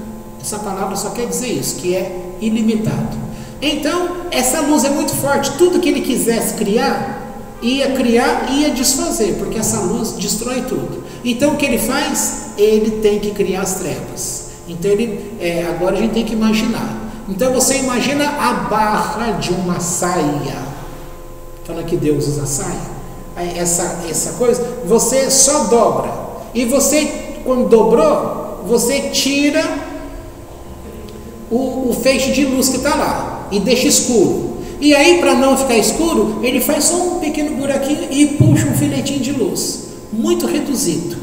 Speaker 1: Essa palavra só quer dizer isso, que é ilimitado. Então, essa luz é muito forte, tudo que ele quisesse criar, ia desfazer, porque essa luz destrói tudo. Então, o que ele faz? Ele tem que criar as trevas. Então, agora a gente tem que imaginar. Então, você imagina a barra de uma saia, falando que Deus usa saia, essa coisa, você só dobra, e você, quando dobrou, você tira o feixe de luz que está lá e deixa escuro. E aí, para não ficar escuro, ele faz só um pequeno buraquinho e puxa um filetinho de luz, muito reduzido,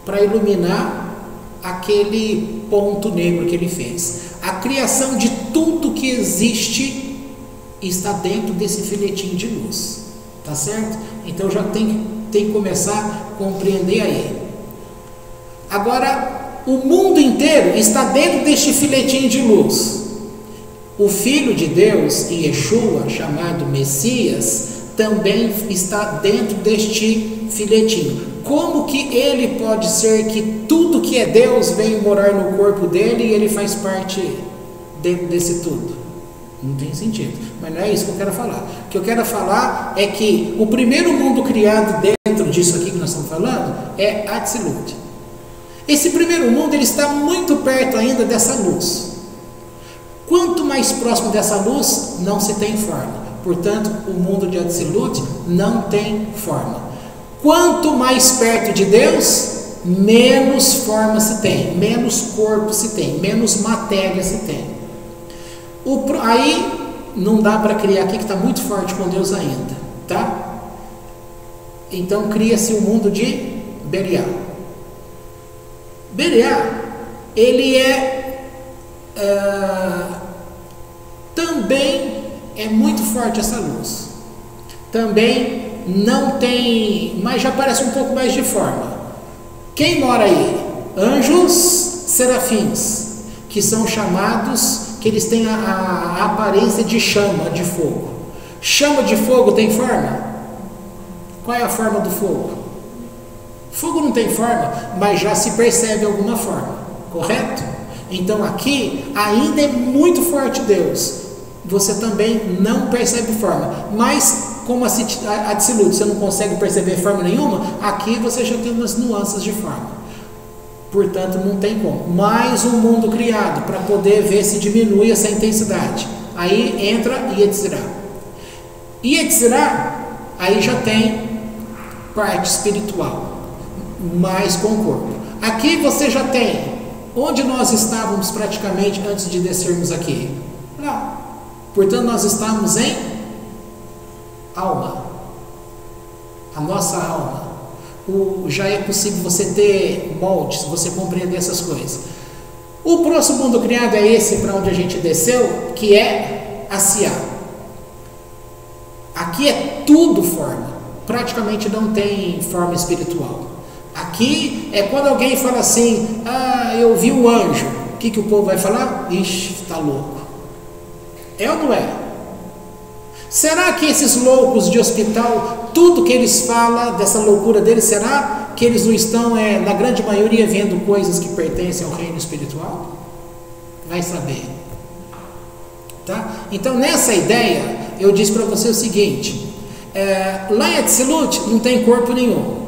Speaker 1: para iluminar aquele ponto negro que ele fez. A criação de tudo que existe está dentro desse filetinho de luz, tá certo? Então já tem que começar a compreender aí. Agora, o mundo inteiro está dentro deste filetinho de luz. O Filho de Deus, Yeshua, chamado Messias, também está dentro deste filetinho. Como que ele pode ser que tudo que é Deus vem morar no corpo dele e ele faz parte dentro desse tudo? Não tem sentido, mas não é isso que eu quero falar. O que eu quero falar é que o primeiro mundo criado dentro disso aqui que nós estamos falando é Atzilut. Esse primeiro mundo ele está muito perto ainda dessa luz. Quanto mais próximo dessa luz, não se tem forma. Portanto, o mundo de Atzilut não tem forma. Quanto mais perto de Deus, menos forma se tem, menos corpo se tem, menos matéria se tem. Aí não dá para criar aqui que está muito forte com Deus ainda, tá? Então cria-se o mundo de Beriá. Beriá, ele também é muito forte essa luz. Também não tem, mas já parece um pouco mais de forma. Quem mora aí? Anjos, serafins, que são chamados, que eles têm a aparência de chama de fogo. Chama de fogo tem forma? Qual é a forma do fogo? Fogo não tem forma, mas já se percebe alguma forma, correto? Então aqui ainda é muito forte Deus. Você também não percebe forma, mas como a Atzilut você não consegue perceber forma nenhuma, aqui você já tem umas nuances de forma. Portanto, não tem como. Mais um mundo criado para poder ver se diminui essa intensidade. Aí entra Yetzirah. Yetzirah, aí já tem parte espiritual, mais com o corpo. Aqui você já tem onde nós estávamos praticamente antes de descermos aqui. Lá. Portanto, nós estamos em alma. A nossa alma. Já é possível você ter moldes, você compreender essas coisas. O próximo mundo criado é esse para onde a gente desceu, que é Asiá. Aqui é tudo forma, praticamente não tem forma espiritual. Aqui é quando alguém fala assim, eu vi um anjo, o que o povo vai falar? Ixi, está louco. É ou não é? Será que esses loucos de hospital, tudo que eles falam dessa loucura deles, será que eles não estão, na grande maioria, vendo coisas que pertencem ao reino espiritual? Vai saber. Tá? Então, nessa ideia, eu disse para você o seguinte, Lá em Atzilut não tem corpo nenhum.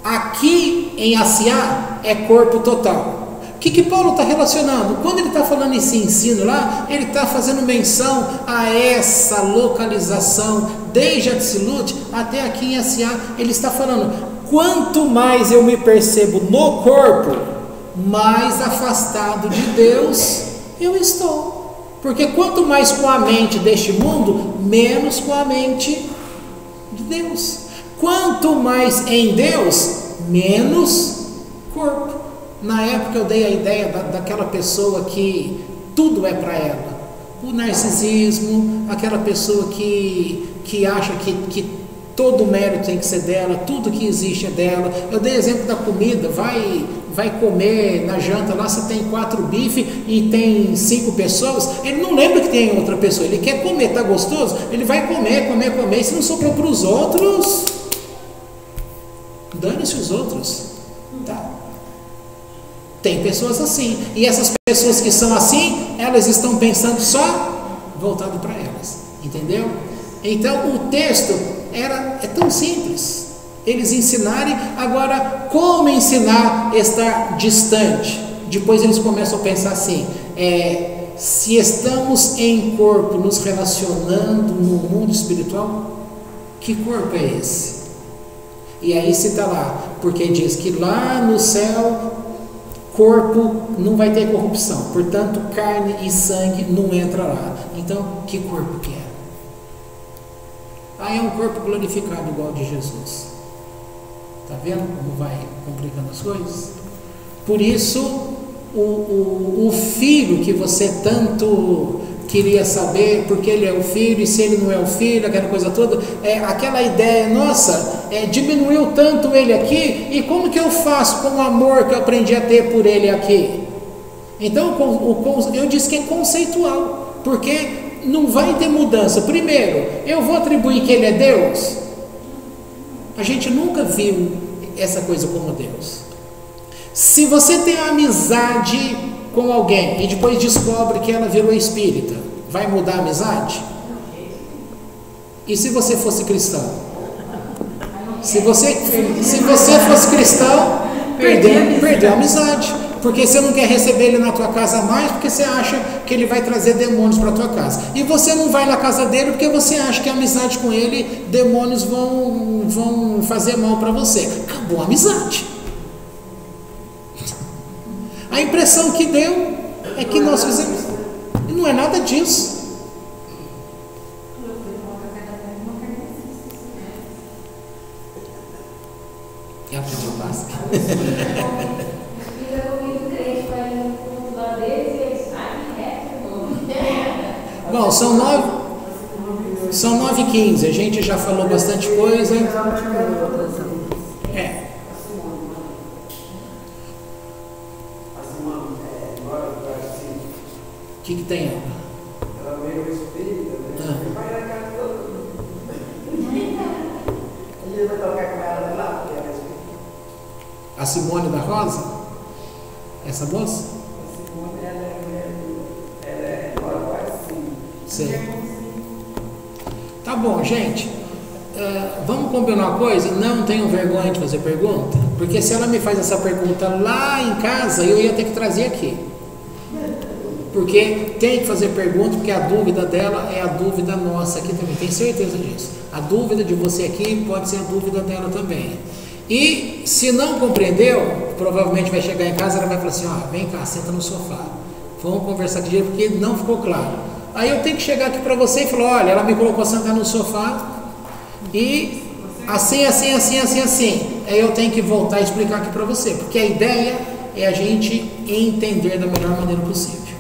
Speaker 1: Aqui em Asiá é corpo total. O que Paulo está relacionando? Quando ele está falando esse ensino lá, ele está fazendo menção a essa localização, desde Atzilut até aqui em Asiá. Ele está falando, quanto mais eu me percebo no corpo, mais afastado de Deus eu estou. Porque quanto mais com a mente deste mundo, menos com a mente de Deus. Quanto mais em Deus, menos corpo. Na época eu dei a ideia daquela pessoa que tudo é para ela. O narcisismo, aquela pessoa que acha que todo o mérito tem que ser dela, tudo que existe é dela. Eu dei exemplo da comida, vai comer na janta lá, você tem 4 bifes e tem 5 pessoas, ele não lembra que tem outra pessoa, ele quer comer, tá gostoso? Ele vai comer, e se não sobrou para os outros, dane-se os outros, tá? Tem pessoas assim, e essas pessoas que são assim, elas estão pensando só voltado para elas, entendeu? Então o texto é tão simples, eles ensinarem. Agora, como ensinar estar distante? Depois eles começam a pensar assim, se estamos em corpo nos relacionando no mundo espiritual, que corpo é esse? E aí cita lá, porque diz que lá no céu corpo não vai ter corrupção, portanto carne e sangue não entra lá. Então, que corpo que é? É um corpo glorificado igual ao de Jesus. Está vendo como vai complicando as coisas? Por isso, o filho que você tanto queria saber, porque ele é o filho, e se ele não é o filho, aquela coisa toda, aquela ideia, nossa, diminuiu tanto ele aqui, e como que eu faço com o amor que eu aprendi a ter por ele aqui? Então, eu disse que é conceitual, porque não vai ter mudança. Primeiro, eu vou atribuir que ele é Deus? A gente nunca viu essa coisa como Deus. Se você tem amizade com alguém e depois descobre que ela virou espírita, vai mudar a amizade? E se você fosse cristão? Se você fosse cristão, perdeu a amizade, porque você não quer receber ele na tua casa mais, porque você acha que ele vai trazer demônios para a tua casa, e você não vai na casa dele porque você acha que a amizade com ele, demônios vão fazer mal para você. Acabou a amizade. A impressão que deu é que nós fizemos, e não é nada disso. E aprendeu o básico. Bom, são 9h15, a gente já falou bastante coisa. O que tem?
Speaker 3: Ela veio espírita, né? Vai na casa de todo mundo. A gente vai tocar com ela lá, porque ela é espírita.
Speaker 1: A Simone da Rosa? Essa moça?
Speaker 3: A Simone, ela quase assim.
Speaker 1: Sim. Tá bom, gente. Vamos combinar uma coisa? Não tenham vergonha de fazer pergunta, porque se ela me faz essa pergunta lá em casa, eu ia ter que trazer aqui. Porque tem que fazer pergunta, porque a dúvida dela é a dúvida nossa aqui também, tenho certeza disso. A dúvida de você aqui pode ser a dúvida dela também. E se não compreendeu, provavelmente vai chegar em casa e ela vai falar assim, vem cá, senta no sofá, vamos conversar de jeito, porque não ficou claro. Aí eu tenho que chegar aqui para você e falar, olha, ela me colocou sentar no sofá e assim. Aí eu tenho que voltar a explicar aqui para você, porque a ideia é a gente entender da melhor maneira possível.